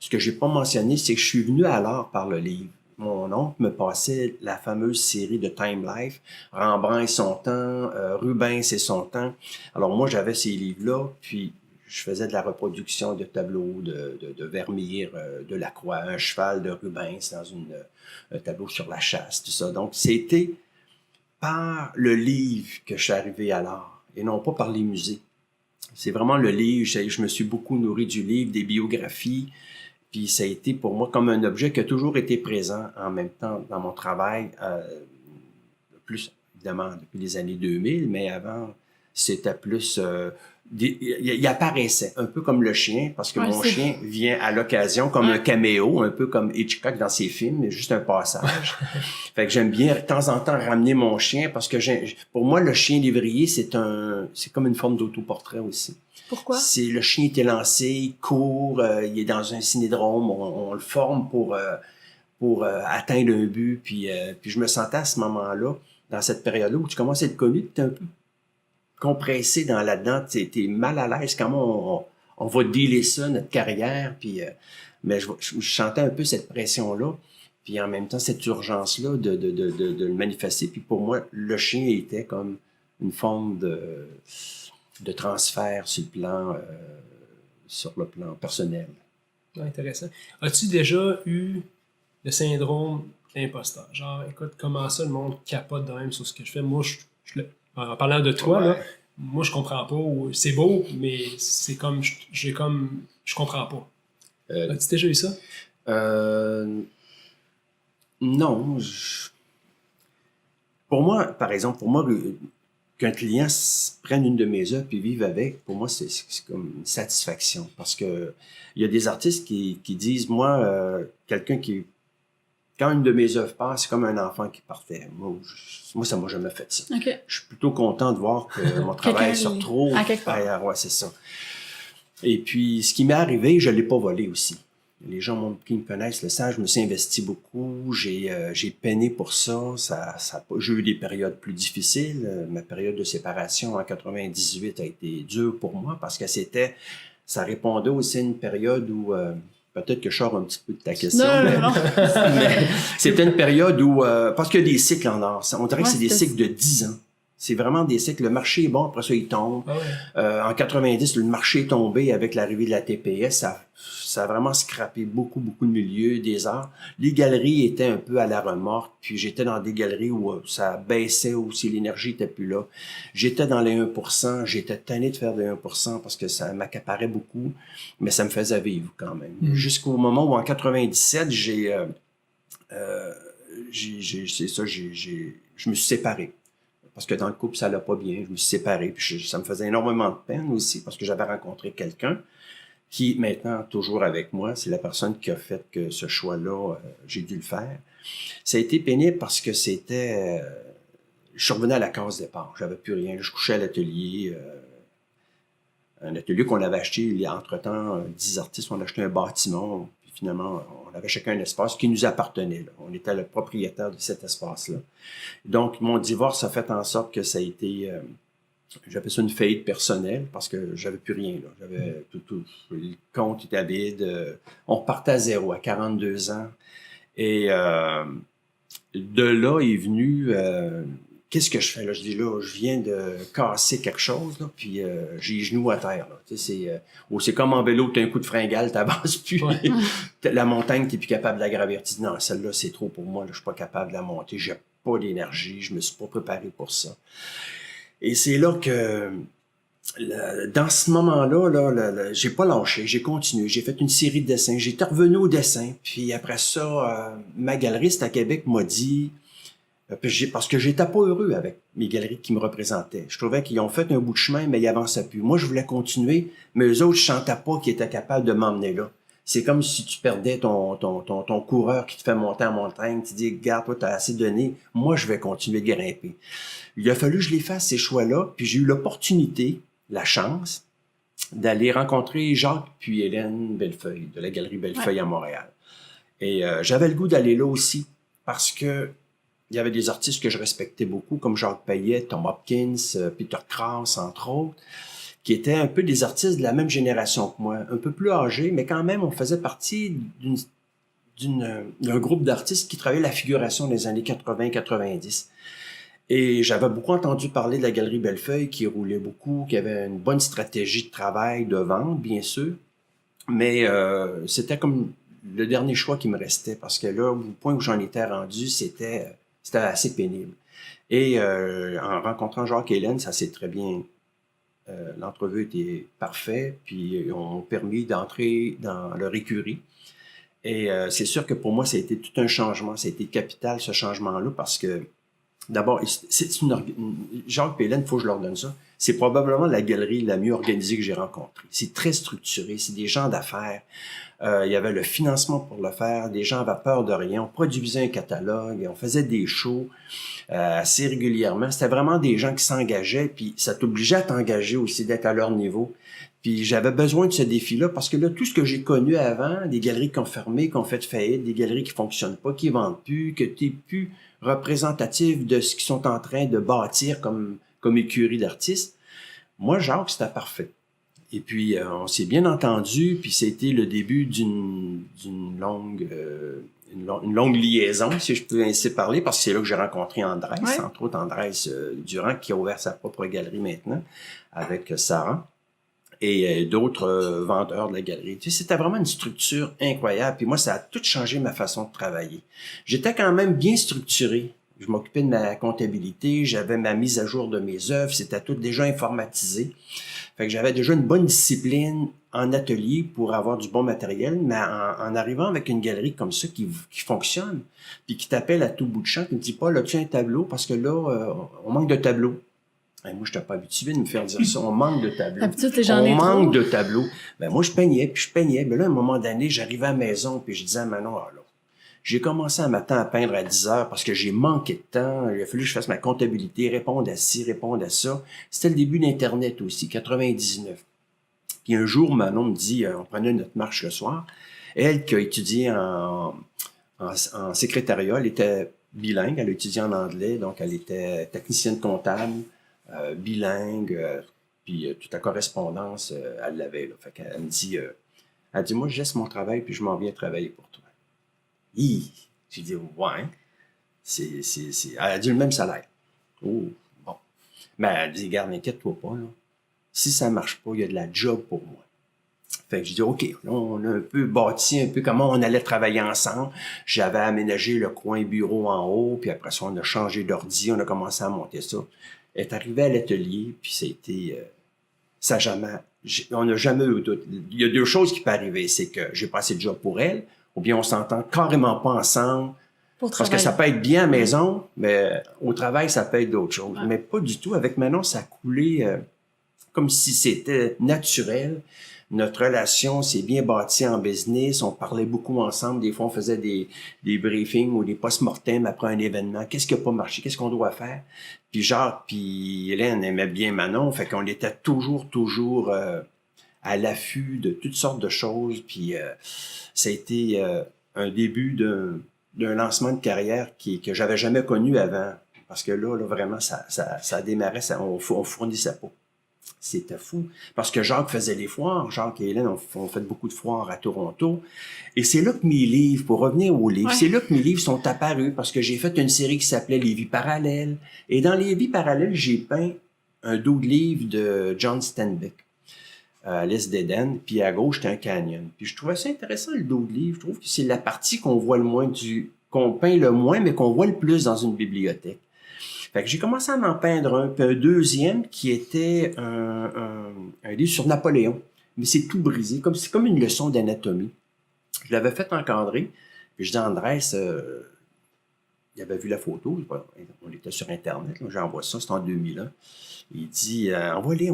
Speaker 3: ce que j'ai pas mentionné, c'est que je suis venu à l'art par le livre. Mon oncle me passait la fameuse série de Time Life, Rembrandt et son temps, Rubens et son temps. Alors moi, j'avais ces livres-là, puis je faisais de la reproduction de tableaux de Vermeer, de Lacroix, un cheval de Rubens dans un tableau sur la chasse, tout ça. Donc, c'était par le livre que je suis arrivé à l'art, et non pas par les musées. C'est vraiment le livre, je me suis beaucoup nourri du livre, des biographies, puis ça a été pour moi comme un objet qui a toujours été présent en même temps dans mon travail, plus évidemment depuis les années 2000, mais avant, c'était plus... il apparaissait, un peu comme le chien, parce que mon chien vient à l'occasion comme un caméo, un peu comme Hitchcock dans ses films, mais juste un passage. Fait que j'aime bien de temps en temps ramener mon chien, parce que pour moi, le chien lévrier, c'est comme une forme d'autoportrait aussi.
Speaker 2: Pourquoi?
Speaker 3: C'est le chien est élancé, il court, il est dans un cinédrome, on le forme pour atteindre un but, puis je me sentais à ce moment-là, dans cette période-là, où tu commences à être connu, tu es un peu compressé là-dedans, t'es mal à l'aise, comment on va dealer ça, notre carrière, puis mais je sentais un peu cette pression-là, puis en même temps cette urgence-là de le manifester, puis pour moi, le chien était comme une forme de transfert sur le plan personnel.
Speaker 1: Intéressant. As-tu déjà eu le syndrome d'imposteur? Genre, écoute, comment ça le monde capote de même sur ce que je fais? Moi, en parlant de toi, là, moi, je comprends pas. C'est beau, mais c'est comme, je comprends pas. As-tu déjà eu ça?
Speaker 3: Non. Pour moi, par exemple, qu'un client prenne une de mes œuvres et vive avec, pour moi, c'est comme une satisfaction. Parce que il y a des artistes qui disent, moi, quand une de mes œuvres passe, c'est comme un enfant qui partait. Moi, ça m'a jamais fait ça.
Speaker 2: Okay.
Speaker 3: Je suis plutôt content de voir que mon travail se retrouve ailleurs. Ouais, c'est ça. Et puis, ce qui m'est arrivé, je l'ai pas volé aussi. Les gens qui me connaissent le savent, je me suis investi beaucoup, j'ai peiné pour ça. J'ai eu des périodes plus difficiles. Ma période de séparation en 98 a été dure pour moi parce que ça répondait aussi à une période où... peut-être que je sors un petit peu de ta question, mais c'était une période où... parce qu'il y a des cycles en art. On dirait que c'est des cycles de 10 ans. C'est vraiment des cycles. Le marché est bon, après ça, il tombe. En 90, le marché est tombé avec l'arrivée de la TPS. Ça a vraiment scrappé beaucoup de milieux des arts. Les galeries étaient un peu à la remorque. Puis j'étais dans des galeries où ça baissait aussi, l'énergie était plus là. J'étais dans les 1%. J'étais tanné de faire des 1% parce que ça m'accaparait beaucoup. Mais ça me faisait vivre quand même. Jusqu'au moment où, en 97, je me suis séparé. Parce que dans le couple, ça allait pas bien. Je me suis séparé. Puis ça me faisait énormément de peine aussi parce que j'avais rencontré quelqu'un qui est maintenant toujours avec moi. C'est la personne qui a fait que ce choix-là, j'ai dû le faire. Ça a été pénible parce que je suis revenu à la case départ. J'avais plus rien. Je couchais à l'atelier. Un atelier qu'on avait acheté il y a entre-temps 10 artistes. On a acheté un bâtiment. Puis finalement, on avait chacun un espace qui nous appartenait. Là. On était le propriétaire de cet espace-là. Donc, mon divorce a fait en sorte que ça a été j'appelle ça une faillite personnelle parce que j'avais plus rien. Là. J'avais tout, le compte était vide. On repartait à zéro à 42 ans. Et de là est venu qu'est-ce que je fais là? Je dis là, je viens de casser quelque chose, là, puis j'ai les genoux à terre. Là. Tu sais, c'est comme en vélo, tu as un coup de fringale, tu n'avances plus.
Speaker 1: Ouais.
Speaker 3: La montagne, tu n'es plus capable de la gravir. Tu dis non, celle-là, c'est trop pour moi, là, je suis pas capable de la monter, j'ai pas d'énergie, je me suis pas préparé pour ça. Et c'est là que dans ce moment-là, j'ai pas lâché, j'ai continué, j'ai fait une série de dessins, j'étais revenu au dessin, puis après ça, ma galeriste à Québec m'a dit, parce que j'étais pas heureux avec mes galeries qui me représentaient. Je trouvais qu'ils ont fait un bout de chemin, mais ils avançaient plus. Moi, je voulais continuer, mais eux autres, je sentais pas qu'ils étaient capables de m'emmener là. C'est comme si tu perdais ton coureur qui te fait monter en montagne. Tu dis, regarde, toi, t'as assez donné. Moi, je vais continuer de grimper. Il a fallu que je les fasse, ces choix-là, puis j'ai eu l'opportunité, la chance, d'aller rencontrer Jacques puis Hélène Bellefeuille, de la Galerie Bellefeuille à Montréal. Et j'avais le goût d'aller là aussi, parce que il y avait des artistes que je respectais beaucoup, comme Jacques Payet, Tom Hopkins, Peter Krause, entre autres, qui étaient un peu des artistes de la même génération que moi, un peu plus âgés, mais quand même, on faisait partie d'un groupe d'artistes qui travaillaient la figuration des années 80-90. Et j'avais beaucoup entendu parler de la Galerie Bellefeuille qui roulait beaucoup, qui avait une bonne stratégie de travail, de vente, bien sûr. Mais c'était comme le dernier choix qui me restait, parce que là, au point où j'en étais rendu, c'était assez pénible. Et en rencontrant Jacques et Hélène, ça s'est très bien... l'entrevue était parfaite, puis ils ont permis d'entrer dans leur écurie. Et c'est sûr que pour moi, ça a été tout un changement. Ça a été capital, ce changement-là, parce que d'abord, Jacques et Hélène, il faut que je leur donne ça. C'est probablement la galerie la mieux organisée que j'ai rencontrée. C'est très structuré, c'est des gens d'affaires. Il y avait le financement pour le faire, des gens avaient peur de rien. On produisait un catalogue, on faisait des shows assez régulièrement. C'était vraiment des gens qui s'engageaient, puis ça t'obligeait à t'engager aussi, d'être à leur niveau. Puis j'avais besoin de ce défi-là, parce que là, tout ce que j'ai connu avant, des galeries qui ont fermé, qui ont fait faillite, des galeries qui fonctionnent pas, qui vendent plus, que tu n'es plus représentatif de ce qu'ils sont en train de bâtir comme écurie d'artistes. Moi, Jacques, c'était parfait. Et puis, on s'est bien entendu, puis c'était le début d'une longue liaison, si je peux ainsi parler, parce que c'est là que j'ai rencontré Andrés, entre autres Andrés Durand, qui a ouvert sa propre galerie maintenant, avec Sarah, et d'autres vendeurs de la galerie. Tu sais, c'était vraiment une structure incroyable, puis moi, ça a tout changé ma façon de travailler. J'étais quand même bien structuré. Je m'occupais de ma comptabilité, j'avais ma mise à jour de mes œuvres, c'était tout déjà informatisé. Fait que j'avais déjà une bonne discipline en atelier pour avoir du bon matériel, mais en arrivant avec une galerie comme ça qui fonctionne, puis qui t'appelle à tout bout de champ, qui me dit pas, là, tu as un tableau, parce que là, on manque de tableaux. Ben, moi, je n'étais pas habitué de me faire dire ça, on manque de tableaux. On manque de tableaux. Ben, moi, je peignais. Ben là, à un moment donné, j'arrivais à la maison, puis je disais à Manon, ah là, j'ai commencé un matin à peindre à 10 heures parce que j'ai manqué de temps. Il a fallu que je fasse ma comptabilité, répondre à ci, répondre à ça. C'était le début d'Internet aussi, 99. Puis un jour, Manon me dit, on prenait notre marche le soir. Elle, qui a étudié en secrétariat, elle était bilingue, elle a étudié en anglais, donc elle était technicienne comptable, bilingue, puis toute la correspondance, elle l'avait. Fait qu'elle me dit, moi, je laisse mon travail, puis je m'en viens travailler pour toi. J'ai dit, ouais, elle a dit le même salaire. Oh, bon. Mais elle dit, regarde, n'inquiète-toi pas, là. Si ça marche pas, il y a de la job pour moi. Fait que j'ai dit, OK, là, on a un peu bâti un peu comment on allait travailler ensemble. J'avais aménagé le coin bureau en haut, puis après ça, on a changé d'ordi, on a commencé à monter ça. Elle est arrivée à l'atelier, puis c'était... on n'a jamais eu de doute. Il y a deux choses qui peuvent arriver, c'est que j'ai pas assez de job pour elle, ou bien on s'entend carrément pas ensemble. Parce que ça peut être bien à la maison, mais au travail, ça peut être d'autres choses. Ouais. Mais pas du tout. Avec Manon, ça a coulé comme si c'était naturel. Notre relation s'est bien bâtie en business. On parlait beaucoup ensemble. Des fois, on faisait des briefings ou des post-mortem après un événement. Qu'est-ce qui n'a pas marché? Qu'est-ce qu'on doit faire? Puis Jacques puis Hélène aimaient bien Manon. Fait qu'on était toujours à l'affût de toutes sortes de choses. Puis ça a été un début d'un lancement de carrière que j'avais jamais connu avant. Parce que là vraiment, ça démarrait, on fournissait pas. C'était fou. Parce que Jacques faisait les foires. Jacques et Hélène ont fait beaucoup de foires à Toronto. Et c'est là que mes livres, pour revenir aux livres, c'est là que mes livres sont apparus parce que j'ai fait une série qui s'appelait Les Vies parallèles. Et dans Les Vies parallèles, j'ai peint un dos de livre de John Steinbeck, L'Est d'Éden, puis à gauche, c'était un canyon. Puis je trouvais ça intéressant, le dos de livre. Je trouve que c'est la partie qu'on voit le moins qu'on peint le moins, mais qu'on voit le plus dans une bibliothèque. Fait que j'ai commencé à en peindre un, puis un deuxième qui était un livre sur Napoléon. Mais c'est tout brisé, c'est comme une leçon d'anatomie. Je l'avais fait encadrer, puis je dis à Andrés, il avait vu la photo, on était sur Internet, j'envoie ça, c'était en 2001. Il dit, envoie-les.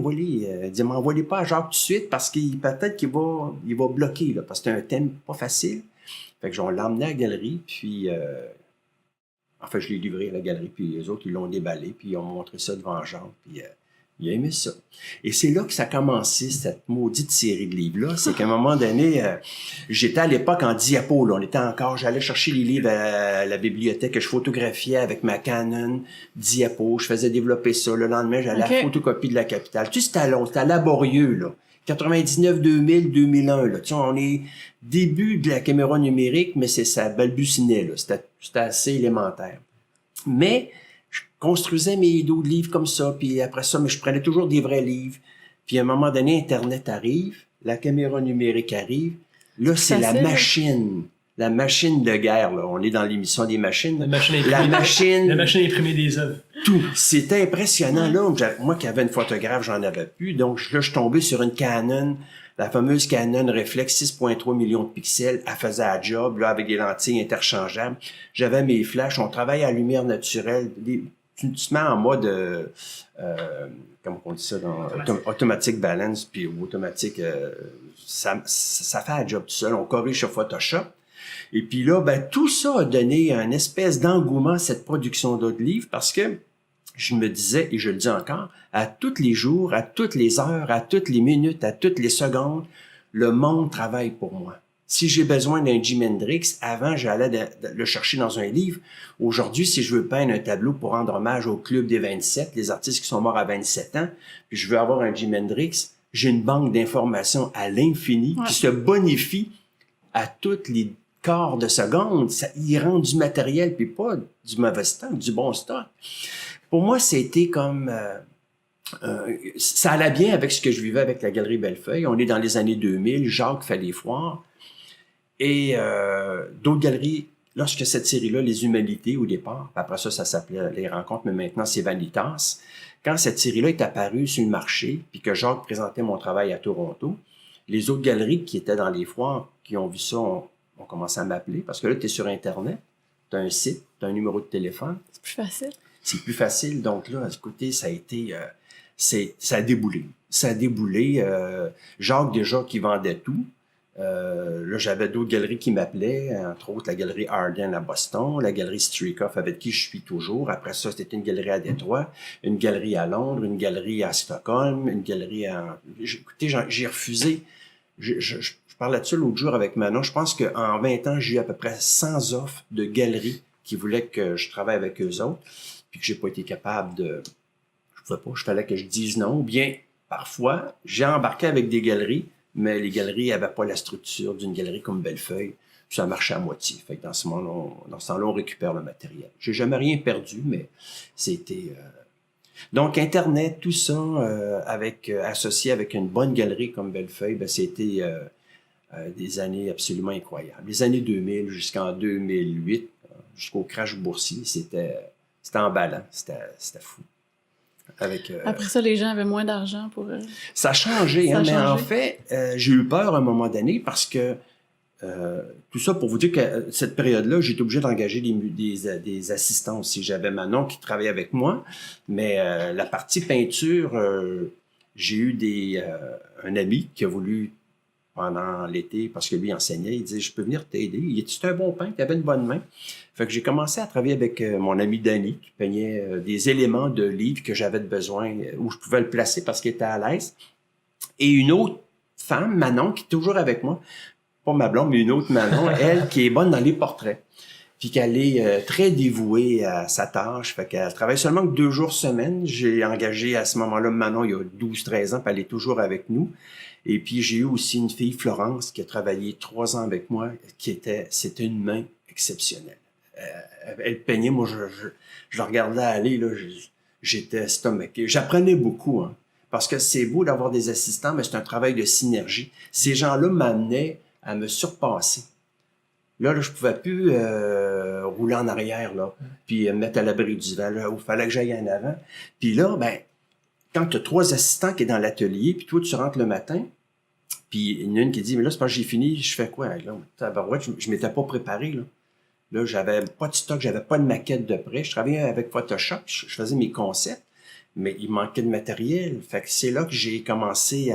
Speaker 3: Il dit, m'envoie-les pas à Jacques tout de suite parce qu'il peut-être qu'il va bloquer, là, parce que c'est un thème pas facile. Fait que on l'a emmené à la galerie, puis je l'ai livré à la galerie, puis les autres, ils l'ont déballé, puis ils ont montré ça devant Jacques, puis il a aimé ça. Et c'est là que ça a commencé, cette maudite série de livres-là. C'est qu'à un moment donné, j'étais à l'époque en diapo, là. J'allais chercher les livres à la bibliothèque que je photographiais avec ma Canon diapo. Je faisais développer ça. Le lendemain, j'allais à la photocopie de la capitale. Tu sais, c'était long, c'était laborieux, là. 99, 2000, 2001, là. Tu sais, on est début de la caméra numérique, mais ça balbutinait, là. C'était assez élémentaire. Mais je construisais mes dos de livres comme ça, puis après ça, mais je prenais toujours des vrais livres. Puis à un moment donné, Internet arrive, la caméra numérique arrive. Là, c'est la machine de guerre, là. On est dans l'émission des machines.
Speaker 1: La machine à imprimer des œuvres.
Speaker 3: Tout. C'était impressionnant, là. Moi qui avais une photographe, j'en avais plus. Donc là, je suis tombé sur une Canon, la fameuse Canon Reflex 6.3 millions de pixels. Elle faisait la job, là, avec des lentilles interchangeables. J'avais mes flashs. On travaille à lumière naturelle. Tu te mets en mode, comment on dit ça, automatic balance, puis automatique, ça fait la job tout seul. On corrige sur Photoshop. Et puis là, tout ça a donné un espèce d'engouement à cette production d'autres livres parce que je me disais, et je le dis encore, à tous les jours, à toutes les heures, à toutes les minutes, à toutes les secondes, le monde travaille pour moi. Si j'ai besoin d'un Jimi Hendrix, avant, j'allais le chercher dans un livre. Aujourd'hui, si je veux peindre un tableau pour rendre hommage au Club des 27, les artistes qui sont morts à 27 ans, puis je veux avoir un Jimi Hendrix, j'ai une banque d'informations à l'infini qui se bonifie à toutes les quarts de seconde. Il rend du matériel, puis pas du mauvais stock, du bon stock. Pour moi, c'était comme... ça allait bien avec ce que je vivais avec la Galerie Bellefeuille. On est dans les années 2000, Jacques fait les foires. Et d'autres galeries, lorsque cette série-là, Les Humanités au départ, après ça s'appelait Les Rencontres, mais maintenant c'est Vanitas. Quand cette série-là est apparue sur le marché, puis que Jacques présentait mon travail à Toronto, les autres galeries qui étaient dans les foires, qui ont vu ça, ont commencé à m'appeler, parce que là, tu es sur Internet, tu as un site, tu as un numéro de téléphone.
Speaker 2: C'est plus facile.
Speaker 3: C'est plus facile. Donc là, écoutez, ça a été... ça a déboulé. Ça a déboulé. Jacques, déjà, qui vendait tout. Là, j'avais d'autres galeries qui m'appelaient, entre autres la galerie Arden à Boston, la galerie Streakoff avec qui je suis toujours. Après ça, c'était une galerie à Détroit, une galerie à Londres, une galerie à Stockholm, une galerie à... Écoutez, j'ai refusé. Je parlais de ça l'autre jour avec Manon. Je pense qu'en 20 ans, j'ai eu à peu près 100 offres de galeries qui voulaient que je travaille avec eux autres, puis que j'ai pas été capable de... Je pouvais pas, il fallait que je dise non. Ou bien, parfois, j'ai embarqué avec des galeries, mais les galeries n'avaient pas la structure d'une galerie comme Bellefeuille, puis ça marchait à moitié. Fait que dans ce temps-là, on récupère le matériel. J'ai jamais rien perdu, mais c'était... Donc, Internet, tout ça, associé avec une bonne galerie comme Bellefeuille, c'était des années absolument incroyables. Les années 2000 jusqu'en 2008, jusqu'au crash boursier, c'était emballant, c'était fou.
Speaker 2: Après ça, les gens avaient moins d'argent pour...
Speaker 3: Ça a changé, mais en fait, j'ai eu peur à un moment donné parce que tout ça pour vous dire que cette période-là, j'étais obligé d'engager des assistants aussi. J'avais Manon qui travaillait avec moi, mais la partie peinture, j'ai eu un ami qui a voulu pendant l'été, parce que lui enseignait, il disait « Je peux venir t'aider. » C'était un bon peintre, il avait une bonne main. Fait que j'ai commencé à travailler avec mon ami Danny, qui peignait des éléments de livres que j'avais besoin, où je pouvais le placer parce qu'il était à l'aise. Et une autre femme, Manon, qui est toujours avec moi, pas ma blonde, mais une autre Manon, elle, qui est bonne dans les portraits. puis qu'elle est très dévouée à sa tâche. Fait qu'elle travaille seulement que 2 jours semaine. J'ai engagé à ce moment-là Manon il y a 12-13 ans, puis elle est toujours avec nous. Et puis j'ai eu aussi une fille, Florence, qui a travaillé 3 ans avec moi, c'était une main exceptionnelle. Elle peignait, moi je la regardais aller, là, j'étais estomaqué. J'apprenais beaucoup, hein, parce que c'est beau d'avoir des assistants, mais c'est un travail de synergie. Ces gens-là m'amenaient à me surpasser. Là, je pouvais plus rouler en arrière, là, puis me mettre à l'abri du vent, là, où il fallait que j'aille en avant. Puis là, ben, quand tu as 3 assistants qui sont dans l'atelier, puis toi, tu rentres le matin, puis il y en a une qui dit, mais là, c'est parce que j'ai fini, je fais quoi? Là, tabarouette, je m'étais pas préparé, là. Là, j'avais pas de stock, j'avais pas de maquette de prêt. Je travaillais avec Photoshop, je faisais mes concepts, mais il manquait de matériel. Fait que c'est là que j'ai commencé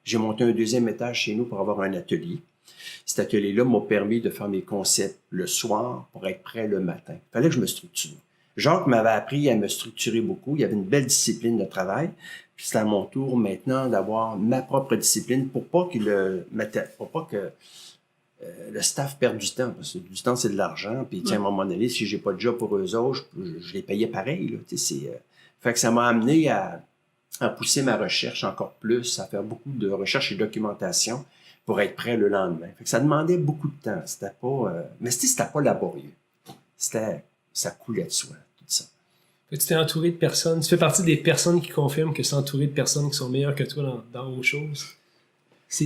Speaker 3: j'ai monté un 2e étage chez nous pour avoir un atelier. Cet atelier-là m'a permis de faire mes concepts le soir pour être prêt le matin. Il fallait que je me structure. Jacques m'avait appris à me structurer beaucoup. Il y avait une belle discipline de travail. Puis c'est à mon tour maintenant d'avoir ma propre discipline pour pas que le staff perd du temps. Parce que du temps, c'est de l'argent. Puis tiens, à un moment donné, si j'ai pas de job pour eux autres, je les payais pareil. Là. Fait que ça m'a amené à pousser ma recherche encore plus, à faire beaucoup de recherche et documentation pour être prêt le lendemain. Fait que ça demandait beaucoup de temps. C'était pas, mais c'était pas laborieux. Ça coulait de soi, tout ça.
Speaker 1: Tu t'es entouré de personnes. Tu fais partie des personnes qui confirment que c'est entouré de personnes qui sont meilleures que toi dans autre chose. C'est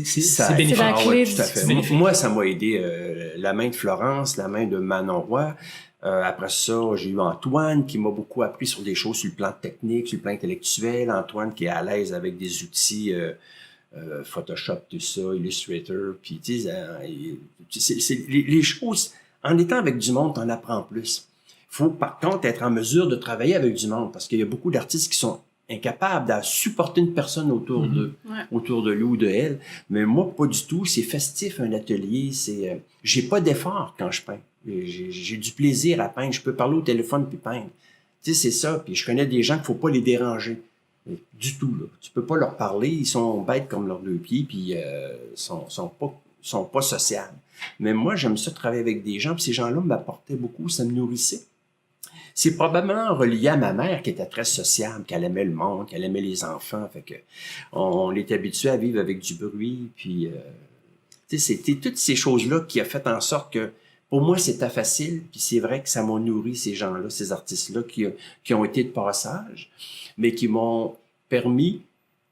Speaker 1: bénéfique.
Speaker 3: Ouais, tout à fait. Moi, ça m'a aidé. La main de Florence, la main de Manon Roy. Après ça, j'ai eu Antoine qui m'a beaucoup appris sur des choses sur le plan technique, sur le plan intellectuel. Antoine qui est à l'aise avec des outils Photoshop, tout ça, Illustrator. Puis, tu sais, les choses, en étant avec du monde, t'en apprends plus. Il faut, par contre, être en mesure de travailler avec du monde parce qu'il y a beaucoup d'artistes qui sont incapables de supporter une personne autour d'eux, autour de lui ou de elle. Mais moi, pas du tout. C'est festif, un atelier. J'ai pas d'effort quand je peins. J'ai du plaisir à peindre. Je peux parler au téléphone puis peindre. Tu sais, c'est ça. Puis je connais des gens qu'il faut pas les déranger. Du tout, là. Tu peux pas leur parler. Ils sont bêtes comme leurs 2 pieds puis sont pas sociables. Mais moi, j'aime ça travailler avec des gens. Puis ces gens-là m'apportaient beaucoup. Ça me nourrissait. C'est probablement relié à ma mère qui était très sociable, qu'elle aimait le monde, qu'elle aimait les enfants. Fait que on est habitué à vivre avec du bruit. Puis, tu sais, c'était toutes ces choses-là qui a fait en sorte que, pour moi, c'était facile. Puis c'est vrai que ça m'a nourri, ces gens-là, ces artistes-là qui ont été de passage, mais qui m'ont permis,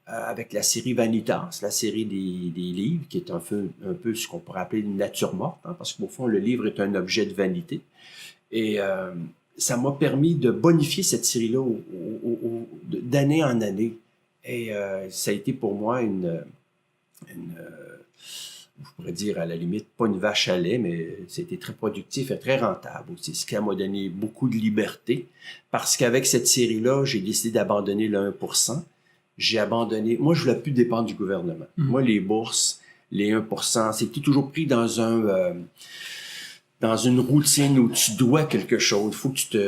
Speaker 3: avec la série Vanitas, la série des livres, qui est un peu ce qu'on pourrait appeler une nature morte, hein, parce qu'au fond, le livre est un objet de vanité. Et ça m'a permis de bonifier cette série-là d'année en année. Et ça a été pour moi je pourrais dire à la limite, pas une vache à lait, mais c'était très productif et très rentable aussi, ce qui m'a donné beaucoup de liberté. Parce qu'avec cette série-là, j'ai décidé d'abandonner le 1%. J'ai abandonné... Moi, je voulais plus dépendre du gouvernement. Moi, les bourses, les 1%, c'était toujours pris dans une routine où tu dois quelque chose. Il faut que tu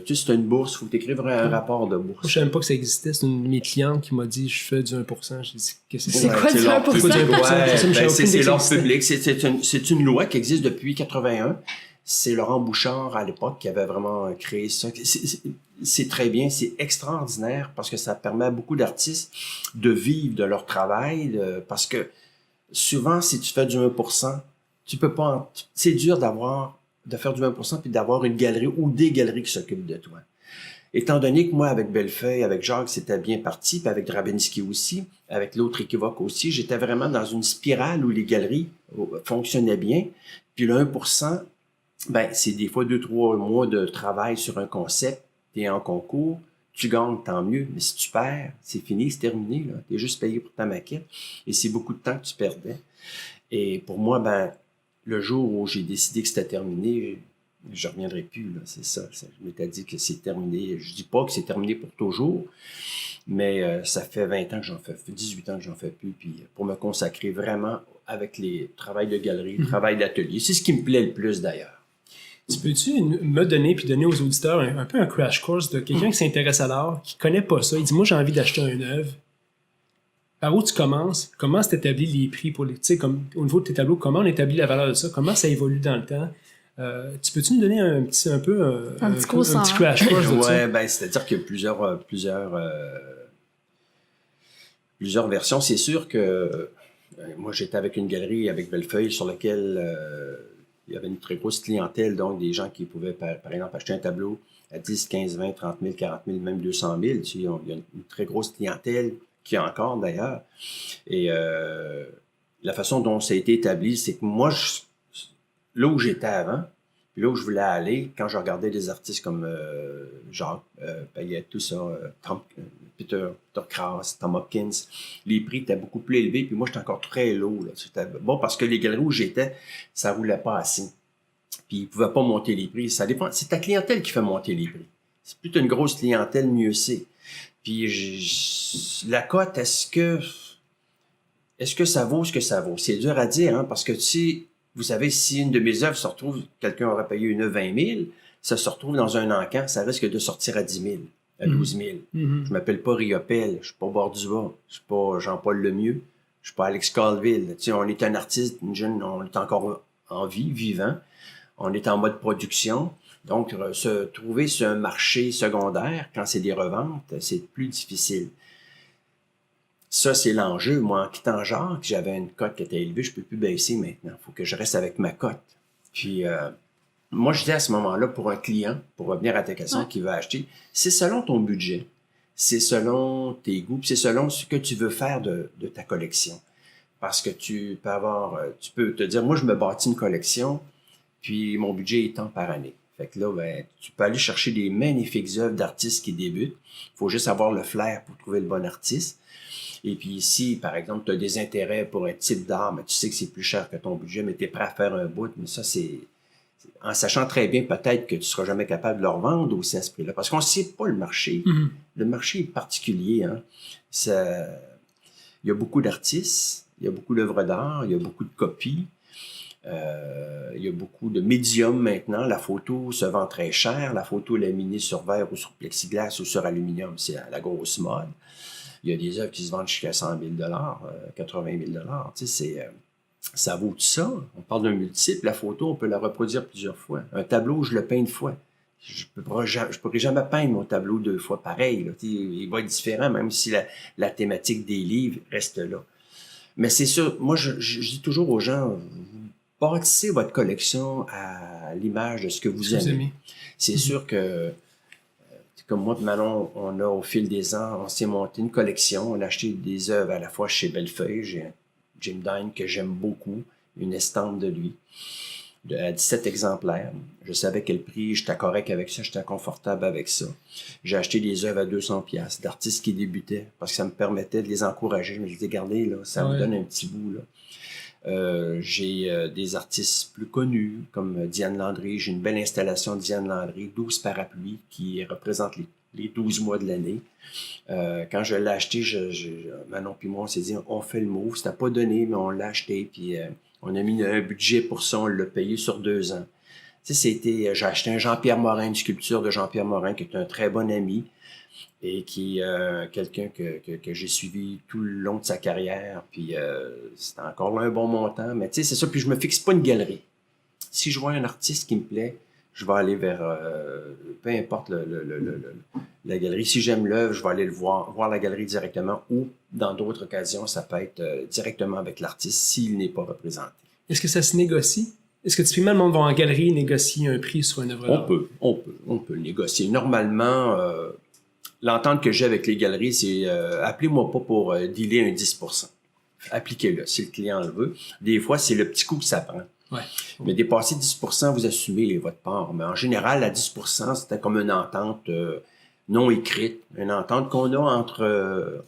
Speaker 3: sais, si tu as une bourse, il faut que tu écrives un rapport de bourse.
Speaker 1: Moi, je savais même pas que ça existait. C'est une de mes clientes qui m'a dit, je fais du 1%. J'ai dit, qu'est-ce que
Speaker 2: c'est quoi du 1%?
Speaker 3: C'est l'ordre public. C'est une loi qui existe depuis 81. C'est Laurent Bouchard, à l'époque, qui avait vraiment créé ça. C'est très bien, c'est extraordinaire parce que ça permet à beaucoup d'artistes de vivre de leur travail. Parce que souvent, si tu fais du 1%, tu peux pas... C'est dur de faire du 20% puis d'avoir une galerie ou des galeries qui s'occupent de toi. Étant donné que moi, avec Bellefeuille, avec Jacques, c'était bien parti, puis avec Drabinsky aussi, avec l'autre équivoque aussi, j'étais vraiment dans une spirale où les galeries fonctionnaient bien. Puis le 1%, ben, c'est des fois 2-3 mois de travail sur un concept, t'es en concours, tu gagnes, tant mieux. Mais si tu perds, c'est fini, c'est terminé, là. T'es juste payé pour ta maquette. Et c'est beaucoup de temps que tu perdais. Et pour moi, ben, le jour où j'ai décidé que c'était terminé, je reviendrai plus, là, c'est ça. Je m'étais dit que c'est terminé. Je dis pas que c'est terminé pour toujours, mais ça fait 20 ans que j'en fais, 18 ans que j'en fais plus, puis pour me consacrer vraiment avec les travails de galerie, travail d'atelier. C'est ce qui me plaît le plus, d'ailleurs.
Speaker 1: Peux-tu me donner, puis donner aux auditeurs un peu un crash course de quelqu'un qui s'intéresse à l'art, qui connaît pas ça, il dit, moi, j'ai envie d'acheter une œuvre. Par où tu commences? Comment s'établit les prix pour les... Tu sais, comme au niveau de tes tableaux, comment on établit la valeur de ça? Comment ça évolue dans le temps? Tu peux-tu nous donner un petit crash course de ça?
Speaker 3: Ouais, ben, c'est-à-dire qu'il y a plusieurs versions. C'est sûr que moi, j'étais avec une galerie avec Bellefeuille sur laquelle il y avait une très grosse clientèle, donc des gens qui pouvaient, par exemple, acheter un tableau à 10, 15, 20, 30 000, 40 000, même 200 000. Tu sais, il y a une très grosse clientèle, qui a encore d'ailleurs. Et la façon dont ça a été établi, c'est que moi, là où j'étais avant, puis là où je voulais aller, quand je regardais des artistes comme Jacques Payette, tout ça, Peter Kraus, Tom Hopkins, les prix étaient beaucoup plus élevés, puis moi, j'étais encore très low. Là. C'était bon, parce que les galeries où j'étais, ça roulait pas assez. Puis ils ne pouvaient pas monter les prix. Ça dépend. C'est ta clientèle qui fait monter les prix. C'est plus une grosse clientèle, mieux c'est. Puis la cote, est-ce que ça vaut ce que ça vaut? C'est dur à dire, hein, parce que vous savez, si une de mes œuvres se retrouve, quelqu'un aura payé une œuvre 20 000, ça se retrouve dans un encan, ça risque de sortir à 10 000, à 12 000. Je m'appelle pas Riopelle, je suis pas Borduvas, je suis pas Jean-Paul Lemieux, je suis pas Alex Colville. Tu sais, on est un artiste, une jeune, on est encore en vie, vivant, on est en mode production. Donc, se trouver sur un marché secondaire, quand c'est des reventes, c'est plus difficile. Ça, c'est l'enjeu. Moi, en quittant Jacques, j'avais une cote qui était élevée, je ne peux plus baisser maintenant. Il faut que je reste avec ma cote. Puis, moi, je dis à ce moment-là, pour un client, pour revenir à ta question, qui veut acheter, c'est selon ton budget, c'est selon tes goûts, c'est selon ce que tu veux faire de ta collection. Parce que tu peux te dire, moi, je me bâtis une collection, puis mon budget est tant par année. Fait que là, ben, tu peux aller chercher des magnifiques œuvres d'artistes qui débutent. Il faut juste avoir le flair pour trouver le bon artiste. Et puis si, par exemple, tu as des intérêts pour un type d'art, mais tu sais que c'est plus cher que ton budget, mais tu es prêt à faire un bout, mais ça, c'est en sachant très bien peut-être que tu ne seras jamais capable de le revendre aussi à ce prix-là. Parce qu'on ne sait pas le marché. Mm-hmm. Le marché est particulier. Hein? Il y a beaucoup d'artistes, il y a beaucoup d'œuvres d'art, il y a beaucoup de copies. Il y a beaucoup de médiums maintenant. La photo se vend très cher. La photo laminée sur verre ou sur plexiglas ou sur aluminium, c'est la grosse mode. Il y a des œuvres qui se vendent jusqu'à 100 000 80 000 tu sais, ça vaut tout ça. On parle d'un multiple. La photo, on peut la reproduire plusieurs fois. Un tableau, je le peins une fois. Je pourrais jamais peindre mon tableau 2 fois pareil. Là. Il va être différent, même si la thématique des livres reste là. Mais c'est sûr, moi, je dis toujours aux gens, bâtissez votre collection à l'image de ce que vous aimez. C'est sûr que, comme moi et Manon, on a au fil des ans, on s'est monté une collection. On a acheté des œuvres à la fois chez Bellefeuille. J'ai un Jim Dine que j'aime beaucoup, une estampe de lui, à 17 exemplaires. Je savais quel prix, j'étais correct avec ça, j'étais confortable avec ça. J'ai acheté des œuvres à 200$ d'artistes qui débutaient parce que ça me permettait de les encourager. Je me disais, regardez, là, ça vous donne un petit bout, là. J'ai des artistes plus connus comme Diane Landry. J'ai une belle installation de Diane Landry, 12 parapluies qui représentent les 12 mois de l'année. Quand je l'ai acheté, Manon et moi, on s'est dit, on fait le move. C'était pas donné, mais on l'a acheté. Puis on a mis un budget pour ça, on l'a payé sur 2 ans. Tu sais, j'ai acheté un Jean-Pierre Morin, une sculpture de Jean-Pierre Morin, qui est un très bon ami. Et qui est quelqu'un que j'ai suivi tout le long de sa carrière. Puis c'était encore là un bon montant. Mais tu sais, c'est ça. Puis je me fixe pas une galerie. Si je vois un artiste qui me plaît, je vais aller vers... peu importe la galerie. Si j'aime l'œuvre, je vais aller voir la galerie directement. Ou, dans d'autres occasions, ça peut être directement avec l'artiste s'il n'est pas représenté.
Speaker 1: Est-ce que ça se négocie? Est-ce que typiquement le monde va en galerie négocier un prix sur une œuvre d'art?
Speaker 3: On peut le négocier. Normalement... l'entente que j'ai avec les galeries, c'est appelez-moi pas pour dealer un 10%. Appliquez-le si le client le veut. Des fois, c'est le petit coup que ça prend.
Speaker 1: Ouais.
Speaker 3: Mais dépasser 10%, vous assumez votre part. Mais en général, à 10%, c'était comme une entente non écrite, une entente qu'on a entre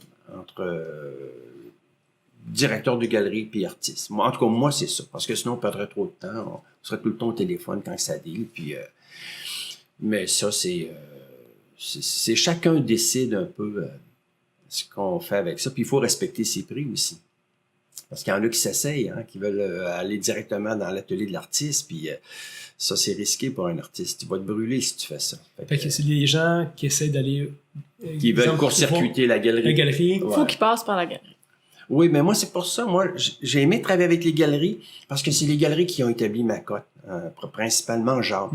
Speaker 3: directeur de galerie et artiste. En tout cas, moi, c'est ça. Parce que sinon, on perdrait trop de temps. On serait tout le temps au téléphone quand ça deal. Puis, mais ça, c'est chacun décide un peu ce qu'on fait avec ça. Puis il faut respecter ses prix aussi. Parce qu'il y en a qui s'essayent, hein, qui veulent aller directement dans l'atelier de l'artiste. Puis ça, c'est risqué pour un artiste. Tu vas te brûler si tu fais ça.
Speaker 1: Fait que c'est les gens qui essaient d'aller...
Speaker 3: qui veulent court-circuiter la galerie.
Speaker 1: La galerie.
Speaker 2: Il faut qu'ils passent par la galerie.
Speaker 3: Oui, mais moi, c'est pour ça. Moi, j'ai aimé travailler avec les galeries parce que c'est les galeries qui ont établi ma cote, principalement Jacques.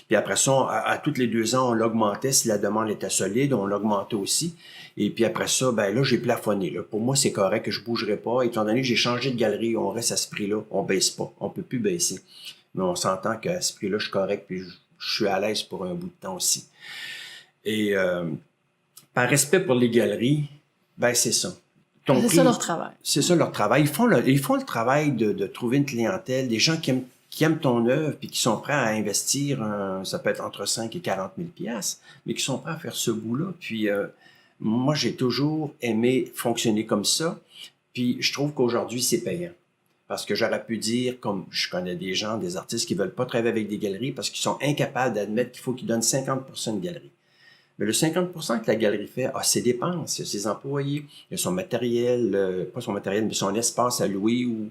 Speaker 3: Puis après ça, à tous les 2 ans, on l'augmentait. Si la demande était solide, on l'augmentait aussi. Et puis après ça, ben là, j'ai plafonné. Là. Pour moi, c'est correct que je bougerai pas. Étant donné que j'ai changé de galerie, on reste à ce prix-là. On baisse pas. On peut plus baisser. Mais on s'entend qu'à ce prix-là, je suis correct puis je suis à l'aise pour un bout de temps aussi. Et par respect pour les galeries, ben c'est ça.
Speaker 2: C'est ça leur travail.
Speaker 3: C'est ça leur travail. Ils font le travail de trouver une clientèle, des gens qui aiment ton œuvre puis qui sont prêts à investir, ça peut être entre 5 et 40 000 piastres, mais qui sont prêts à faire ce bout-là. Puis moi, j'ai toujours aimé fonctionner comme ça. Puis je trouve qu'aujourd'hui, c'est payant. Parce que j'aurais pu dire, comme je connais des gens, des artistes qui veulent pas travailler avec des galeries parce qu'ils sont incapables d'admettre qu'il faut qu'ils donnent 50% de galerie. Mais le 50% que la galerie fait a ses dépenses, il y a ses employés, il y a son matériel, pas son matériel, mais son espace à louer ou...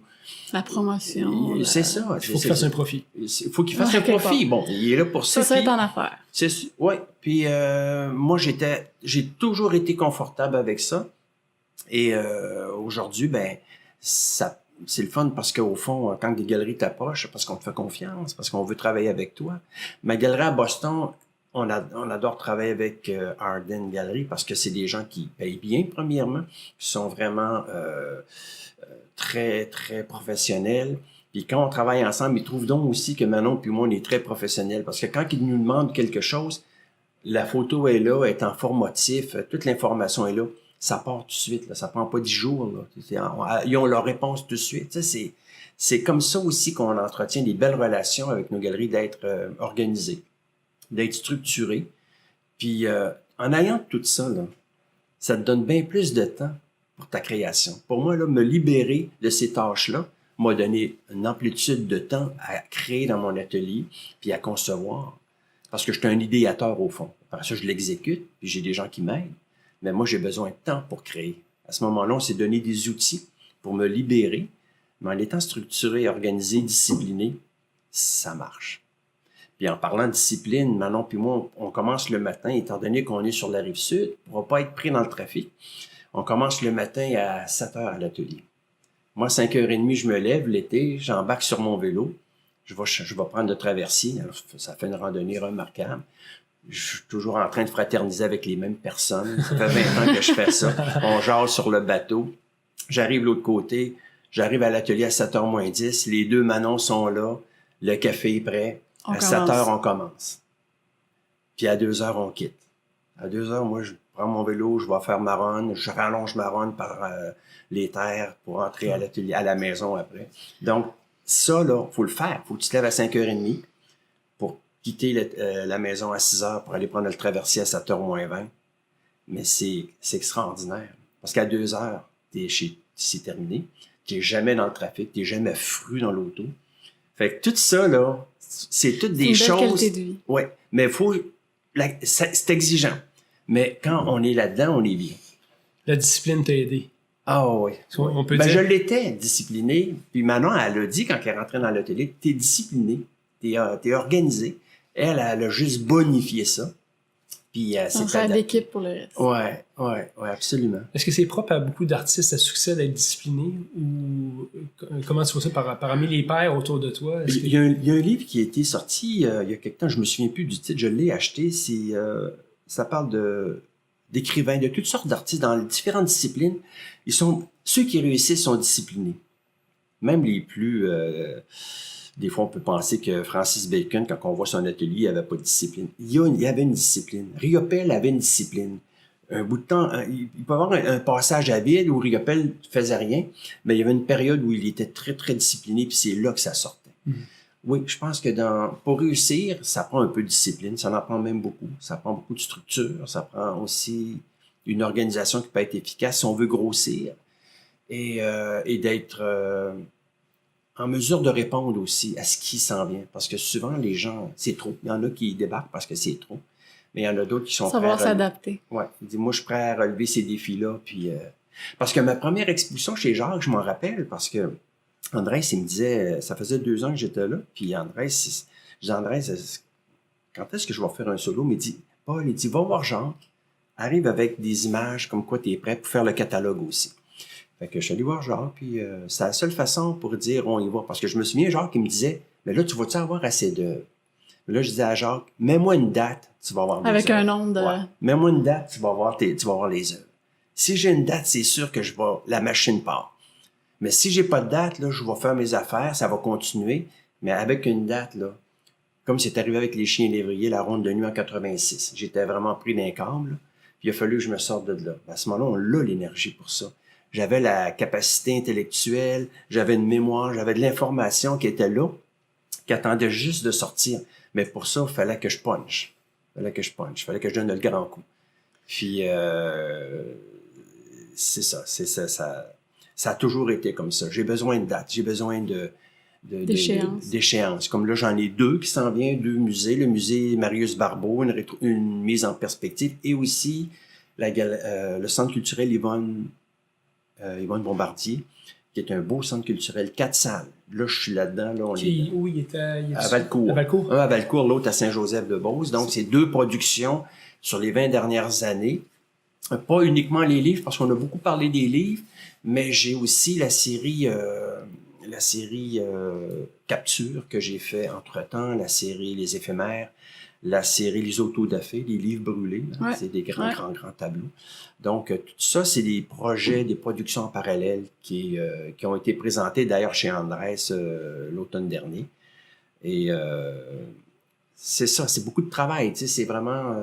Speaker 2: La promotion.
Speaker 3: C'est ça.
Speaker 1: Il faut qu'il fasse un profit.
Speaker 3: Il faut qu'il fasse un profit. Bon, il est là pour ça.
Speaker 2: C'est ça est en affaire.
Speaker 3: Oui. Puis moi, j'ai toujours été confortable avec ça. Et aujourd'hui, ben, c'est le fun parce qu'au fond, quand des galeries t'approchent, parce qu'on te fait confiance, parce qu'on veut travailler avec toi. Ma galerie à Boston, on adore travailler avec Arden Gallery parce que c'est des gens qui payent bien, premièrement, qui sont vraiment très, très professionnels. Puis quand on travaille ensemble, ils trouvent donc aussi que Manon puis moi, on est très professionnels. Parce que quand ils nous demandent quelque chose, la photo est là, est en formatif, toute l'information est là. Ça part tout de suite, là. Ça prend pas 10 jours. Là. Ils ont leur réponse tout de suite. C'est comme ça aussi qu'on entretient des belles relations avec nos galeries, d'être organisés, d'être structuré. Puis en ayant tout ça, là, ça te donne bien plus de temps pour ta création. Pour moi, là, me libérer de ces tâches-là m'a donné une amplitude de temps à créer dans mon atelier puis à concevoir. Parce que je suis un idéateur au fond. Après ça, je l'exécute, puis j'ai des gens qui m'aident. Mais moi, j'ai besoin de temps pour créer. À ce moment-là, on s'est donné des outils pour me libérer. Mais en étant structuré, organisé, discipliné, ça marche. Puis en parlant de discipline, Manon puis moi, on commence le matin, étant donné qu'on est sur la Rive-Sud, pour ne pas être pris dans le trafic. On commence le matin à 7 heures à l'atelier. Moi, 5h30, je me lève l'été, j'embarque sur mon vélo. Je vais prendre le traversier. Alors, ça fait une randonnée remarquable. Je suis toujours en train de fraterniser avec les mêmes personnes. Ça fait 20 ans que je fais ça. On jase sur le bateau. J'arrive de l'autre côté. J'arrive à l'atelier à 7h moins 10. Les deux Manon sont là. Le café est prêt. À 7h, on commence. Puis à 2h, on quitte. À 2h, moi, je prends mon vélo, je vais faire ma run. Je rallonge ma run par les terres pour entrer à l'atelier, à la maison après. Donc, ça, là, faut le faire. Faut que tu te lèves à 5h30 pour quitter la maison à 6h pour aller prendre le traversier à 7h moins 20. Mais c'est extraordinaire. Parce qu'à 2h, c'est terminé. Tu n'es jamais dans le trafic, tu n'es jamais fru dans l'auto. Fait que tout ça, là, c'est toutes des choses... C'est une belle qualité de vie. Oui, mais c'est exigeant. Mais quand on est là-dedans, on est bien.
Speaker 1: La discipline t'a aidé.
Speaker 3: Ah oui.
Speaker 1: On peut dire...
Speaker 3: Je l'étais discipliné. Puis Manon, elle a dit quand elle est rentrée dans l'atelier, t'es discipliné, t'es organisé. Elle a juste bonifié ça. Puis
Speaker 2: on fait l'équipe pour le reste.
Speaker 3: Oui, absolument.
Speaker 1: Est-ce que c'est propre à beaucoup d'artistes à succès d'être discipliné ou comment tu vois ça parmi les pairs autour de toi?
Speaker 3: Il y a un livre qui a été sorti il y a quelque temps, je me souviens plus du titre, je l'ai acheté, ça parle d'écrivains, de toutes sortes d'artistes dans les différentes disciplines. Ceux qui réussissent sont disciplinés. Même les plus... des fois, on peut penser que Francis Bacon, quand on voit son atelier, il n'avait pas de discipline. Il y avait une discipline. Riopelle avait une discipline. Un bout de temps, il peut y avoir un passage à vide où Riopelle ne faisait rien, mais il y avait une période où il était très, très discipliné, puis c'est là que ça sortait. Oui, je pense que pour réussir, ça prend un peu de discipline, ça en prend même beaucoup. Ça prend beaucoup de structure, ça prend aussi une organisation qui peut être efficace si on veut grossir et d'être en mesure de répondre aussi à ce qui s'en vient. Parce que souvent, les gens, c'est trop. Il y en a qui débarquent parce que c'est trop. Mais il y en a d'autres qui sont
Speaker 2: savoir s'adapter.
Speaker 3: Oui. Il dit, moi, je suis prêt à relever ces défis-là. Puis, parce que ma première exposition chez Jacques, je m'en rappelle, parce que Andrés, il me disait, ça faisait 2 ans que j'étais là, puis Andrés, je dis, Andrés, quand est-ce que je vais faire un solo? Mais Paul, va voir Jacques, arrive avec des images comme quoi tu es prêt pour faire le catalogue aussi. Fait que je suis allé voir Jacques, puis c'est la seule façon pour dire on y va. Parce que je me souviens, Jacques, qui me disait, mais là, tu vas-tu avoir assez d'œuvres? Là, je disais à Jacques, mets-moi une date, tu vas avoir des
Speaker 2: Avec
Speaker 3: œuvres.
Speaker 2: un nombre de...
Speaker 3: Ouais. Mets-moi une date, tu vas avoir les œuvres. Si j'ai une date, c'est sûr que la machine part. Mais si j'ai pas de date, là, je vais faire mes affaires, ça va continuer. Mais avec une date, là, comme c'est arrivé avec les chiens lévriers, la ronde de nuit en 86, j'étais vraiment pris d'un câble, là, puis il a fallu que je me sorte de là. À ce moment-là, on a l'énergie pour ça. J'avais la capacité intellectuelle, j'avais une mémoire, j'avais de l'information qui était là, qui attendait juste de sortir. Mais pour ça, il fallait que je punch. Il fallait que je donne le grand coup. Puis, c'est ça. Ça a toujours été comme ça. J'ai besoin de dates, j'ai besoin d'échéances. Comme là, j'en ai 2 qui s'en viennent, 2 musées. Le musée Marius Barbeau, une mise en perspective, et aussi le centre culturel Yvonne Bombardier, qui est un beau centre culturel, 4 salles. Là, je suis là-dedans. Là,
Speaker 1: Où il était?
Speaker 3: À Valcourt.
Speaker 1: À Valcourt?
Speaker 3: Un à Valcourt, l'autre à Saint-Joseph-de-Beauce. Donc, c'est 2 productions sur les 20 dernières années. Pas uniquement les livres, parce qu'on a beaucoup parlé des livres, mais j'ai aussi la série Capture que j'ai fait entre-temps, la série Les Éphémères, la série Les Autodafés, les livres brûlés.
Speaker 2: Ouais.
Speaker 3: C'est des grands tableaux. Donc, tout ça, c'est des projets, des productions en parallèle qui ont été présentés d'ailleurs chez Andrés l'automne dernier. Et c'est ça, c'est beaucoup de travail. Tu sais, c'est vraiment...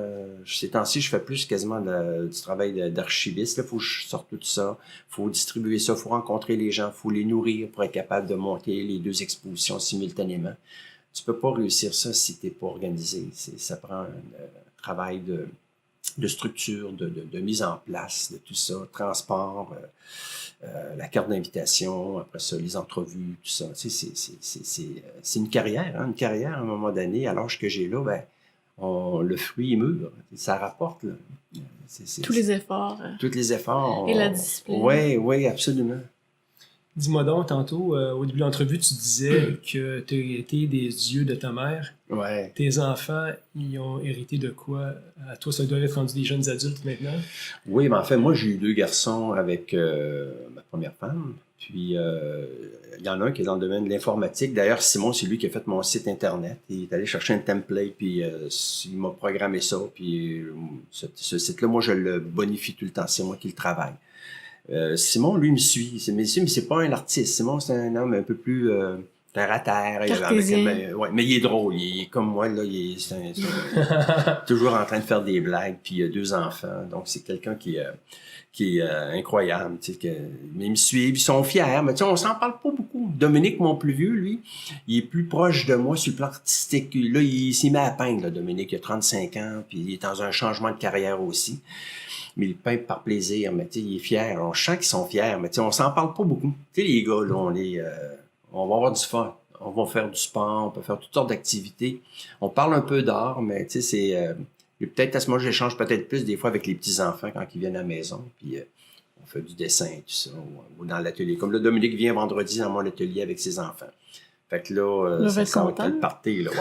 Speaker 3: ces temps-ci, je fais plus quasiment du travail d'archiviste. Il faut que je sorte tout ça, il faut distribuer ça, il faut rencontrer les gens, il faut les nourrir pour être capable de monter les 2 expositions simultanément. Tu peux pas réussir ça si tu n'es pas organisé. Ça prend un travail de structure, de mise en place de tout ça, transport, la carte d'invitation, après ça, les entrevues, tout ça. Tu sais, c'est une carrière, hein, une carrière à un moment donné. À l'âge que j'ai là, le fruit est mûr, ça rapporte. Là.
Speaker 2: Tous les efforts.
Speaker 3: Tous les efforts.
Speaker 2: Et la discipline.
Speaker 3: Oui, absolument.
Speaker 1: Dis-moi donc, tantôt, au début de l'entrevue, tu disais que tu as hérité des yeux de ta mère.
Speaker 3: Ouais.
Speaker 1: Tes enfants, ils ont hérité de quoi? À toi, ça doit être rendu des jeunes adultes maintenant?
Speaker 3: Oui, mais en fait, moi, j'ai eu 2 garçons avec ma première femme. Puis, il y en a un qui est dans le domaine de l'informatique. D'ailleurs, Simon, c'est lui qui a fait mon site Internet. Il est allé chercher un template, puis il m'a programmé ça. Puis, ce site-là, moi, je le bonifie tout le temps. C'est moi qui le travaille. Simon, lui, me suit. Mais c'est pas un artiste. Simon, c'est un homme un peu plus terre à terre. Mais il est drôle. Il est comme moi, là. C'est toujours en train de faire des blagues. Puis il a 2 enfants. Donc, c'est quelqu'un qui est incroyable. Mais ils me suivent. Ils sont fiers. Mais tu sais, on s'en parle pas beaucoup. Dominique, mon plus vieux, lui, il est plus proche de moi sur le plan artistique. Là, il s'y met à peindre, là, Dominique. Il a 35 ans. Puis il est dans un changement de carrière aussi. Mais il peint par plaisir, mais tu sais, il est fier. On sent qu'ils sont fiers, mais tu sais, on s'en parle pas beaucoup. Tu sais, les gars, là, on va avoir du fun. On va faire du sport, on peut faire toutes sortes d'activités. On parle un peu d'art, mais tu sais, c'est... peut-être à ce moment, j'échange peut-être plus des fois avec les petits-enfants quand ils viennent à la maison, puis on fait du dessin, tout ça, ou dans l'atelier. Comme là, Dominique vient vendredi dans mon atelier avec ses enfants. Fait que là, ça va être le party, là.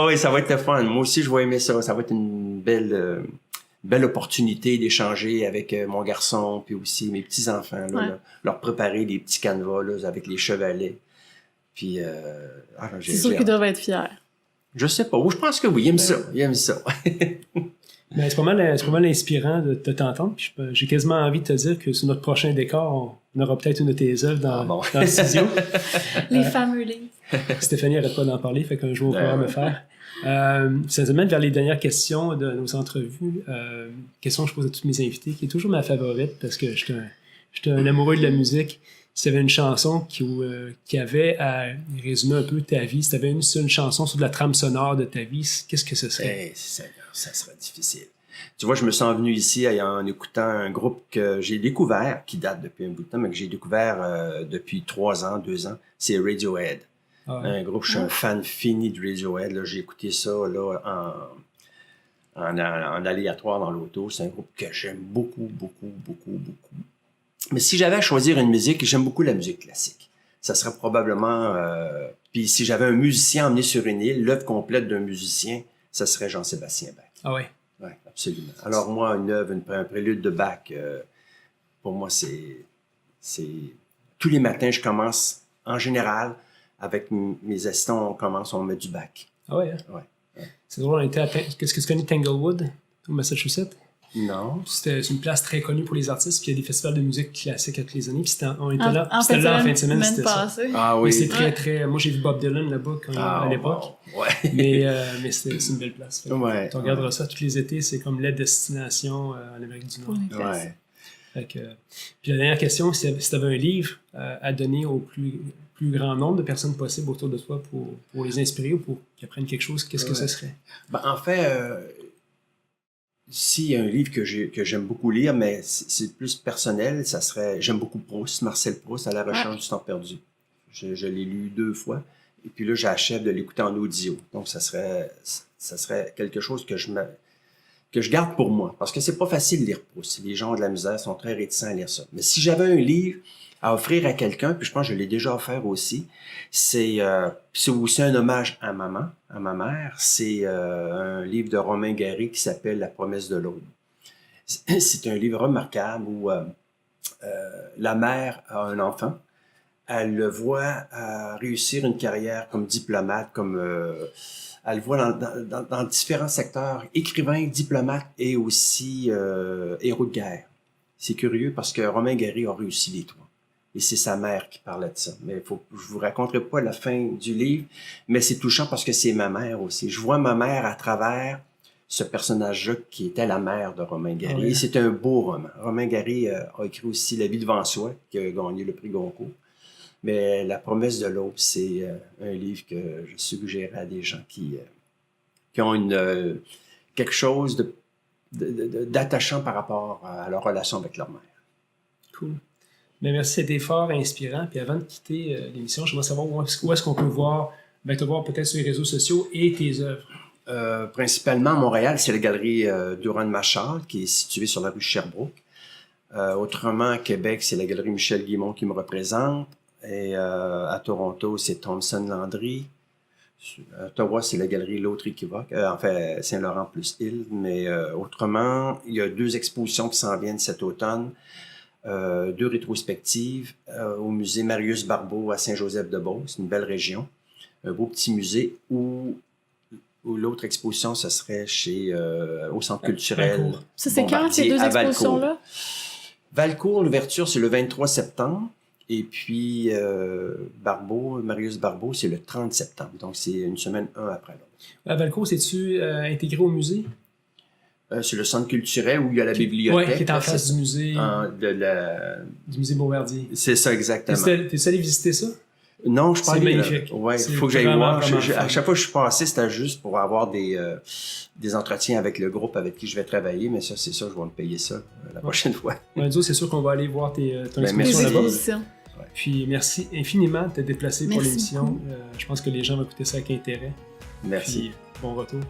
Speaker 3: Ouais, ça va être le fun. Moi aussi, je vais aimer ça. Ça va être une belle opportunité d'échanger avec mon garçon, puis aussi mes petits-enfants, là, leur préparer des petits canevas là, avec les chevalets. Puis,
Speaker 2: c'est sûr qu'ils doivent être fiers.
Speaker 3: Je sais pas. Je pense que oui, il aime ça.
Speaker 1: Ben, c'est pas mal inspirant de t'entendre. Puis j'ai quasiment envie de te dire que sur notre prochain décor, on aura peut-être une de tes œuvres dans le studio.
Speaker 2: Les fameux livres.
Speaker 1: Stéphanie n'arrête pas d'en parler, fait qu'un jour on pourra me faire. Ça nous amène vers les dernières questions de nos entrevues. Question que je pose à tous mes invités, qui est toujours ma favorite parce que je suis un amoureux de la musique. Si tu avais une chanson qui avait à résumer un peu ta vie, si tu avais une seule chanson sur de la trame sonore de ta vie, qu'est-ce que ce serait?
Speaker 3: Ça serait difficile. Tu vois, je me sens venu ici en écoutant un groupe que j'ai découvert, qui date depuis un bout de temps, mais que j'ai découvert depuis 3 ans, 2 ans. C'est Radiohead. Ah ouais. Un groupe, je suis un fan fini de Radiohead. Là, j'ai écouté ça là, en aléatoire dans l'auto. C'est un groupe que j'aime beaucoup. Mais si j'avais à choisir une musique, j'aime beaucoup la musique classique. Ça serait probablement... puis si j'avais un musicien emmené sur une île, l'œuvre complète d'un musicien, ça serait Jean-Sébastien Bach.
Speaker 1: Ah ouais?
Speaker 3: Oui, absolument. Alors moi, une œuvre, un prélude de Bach, pour moi, c'est... Tous les matins, je commence, en général, avec mes assistants, on met du bac.
Speaker 1: Ah ouais? Hein?
Speaker 3: Ouais.
Speaker 1: C'est drôle, on était à... Qu'est-ce que tu connais Tanglewood, au Massachusetts?
Speaker 3: Non.
Speaker 1: C'est une place très connue pour les artistes, puis il y a des festivals de musique classique à toutes les années, puis on était là,
Speaker 2: en
Speaker 1: c'était là en fin de semaine, c'était
Speaker 2: passée.
Speaker 1: ça.
Speaker 3: Ah oui.
Speaker 1: Mais c'est très, très... Moi, j'ai vu Bob Dylan là-bas à l'époque.
Speaker 3: Bon. Ouais.
Speaker 1: Mais c'est une belle place.
Speaker 3: Ouais.
Speaker 1: Tu regarderas ça tous les étés, c'est comme la destination en Amérique du Nord.
Speaker 3: Ouais.
Speaker 1: Puis la dernière question, c'est si tu avais un livre à donner au plus grand nombre de personnes possible autour de toi pour les inspirer ou pour qu'ils apprennent quelque chose, qu'est-ce que ce serait?
Speaker 3: Ben, en fait, s'il y a un livre que j'aime beaucoup lire, mais c'est plus personnel, ça serait... J'aime beaucoup Proust, Marcel Proust, À la recherche du temps perdu. Je l'ai lu 2 fois. Et puis là, j'achève de l'écouter en audio. Donc, ça serait quelque chose que je garde pour moi. Parce que c'est pas facile de lire Proust. Les gens de la misère sont très réticents à lire ça. Mais si j'avais un livre à offrir à quelqu'un, puis je pense que je l'ai déjà offert aussi, c'est aussi un hommage à ma mère. C'est un livre de Romain Gary qui s'appelle La promesse de l'aube. C'est un livre remarquable où la mère a un enfant. Elle le voit réussir une carrière comme diplomate, elle le voit dans différents secteurs, écrivain, diplomate et aussi héros de guerre. C'est curieux parce que Romain Gary a réussi les 3. Et c'est sa mère qui parlait de ça. Mais je vous raconterai pas la fin du livre, mais c'est touchant parce que c'est ma mère aussi. Je vois ma mère à travers ce personnage-là qui était la mère de Romain Gary.
Speaker 1: Oui.
Speaker 3: Et c'est un beau roman. Romain Gary a écrit aussi La vie devant soi, qui a gagné le prix Goncourt. Mais La promesse de l'aube, c'est un livre que je suggérerais à des gens qui ont quelque chose d'attachant par rapport à leur relation avec leur mère.
Speaker 1: Cool. Mais merci, c'était fort inspirant. Puis avant de quitter l'émission, j'aimerais savoir où est-ce qu'on peut te voir peut-être sur les réseaux sociaux et tes œuvres.
Speaker 3: Principalement à Montréal, c'est la galerie Durand-Marchal qui est située sur la rue Sherbrooke. Autrement, à Québec, c'est la galerie Michel Guimond qui me représente. Et à Toronto, c'est Thompson Landry. À Ottawa, c'est la galerie L'Autre Équivoque. Enfin, Saint-Laurent plus Île. Mais autrement, il y a 2 expositions qui s'en viennent cet automne. 2 rétrospectives au musée Marius Barbeau à Saint-Joseph-de-Beauce, une belle région. Un beau petit musée où l'autre exposition, ce serait au Centre culturel.
Speaker 1: Valcourt.
Speaker 2: Ça, c'est quand ces 2 expositions-là?
Speaker 3: Valcourt, l'ouverture, c'est le 23 septembre. Et puis, Marius Barbeau, c'est le 30 septembre. Donc, c'est une semaine, un après l'autre.
Speaker 1: À Valcourt, c'est-tu intégré au musée?
Speaker 3: C'est le centre culturel où il y a la bibliothèque.
Speaker 1: Oui, qui est en face du musée. Du musée Beauverdier.
Speaker 3: C'est ça, exactement.
Speaker 1: T'es allé visiter ça?
Speaker 3: Non, je pense
Speaker 1: c'est magnifique.
Speaker 3: Ouais, il faut que j'aille voir. À chaque fois que je suis passé, c'était juste pour avoir des entretiens avec le groupe avec qui je vais travailler, mais ça, c'est ça, je vais me payer ça la prochaine fois.
Speaker 1: Lundi, c'est sûr qu'on va aller voir ton exposition
Speaker 3: merci.
Speaker 1: là-bas. Ouais. Puis merci infiniment de t'être déplacé pour l'émission. Je pense que les gens vont écouter ça avec intérêt.
Speaker 3: Merci.
Speaker 1: Puis, bon retour.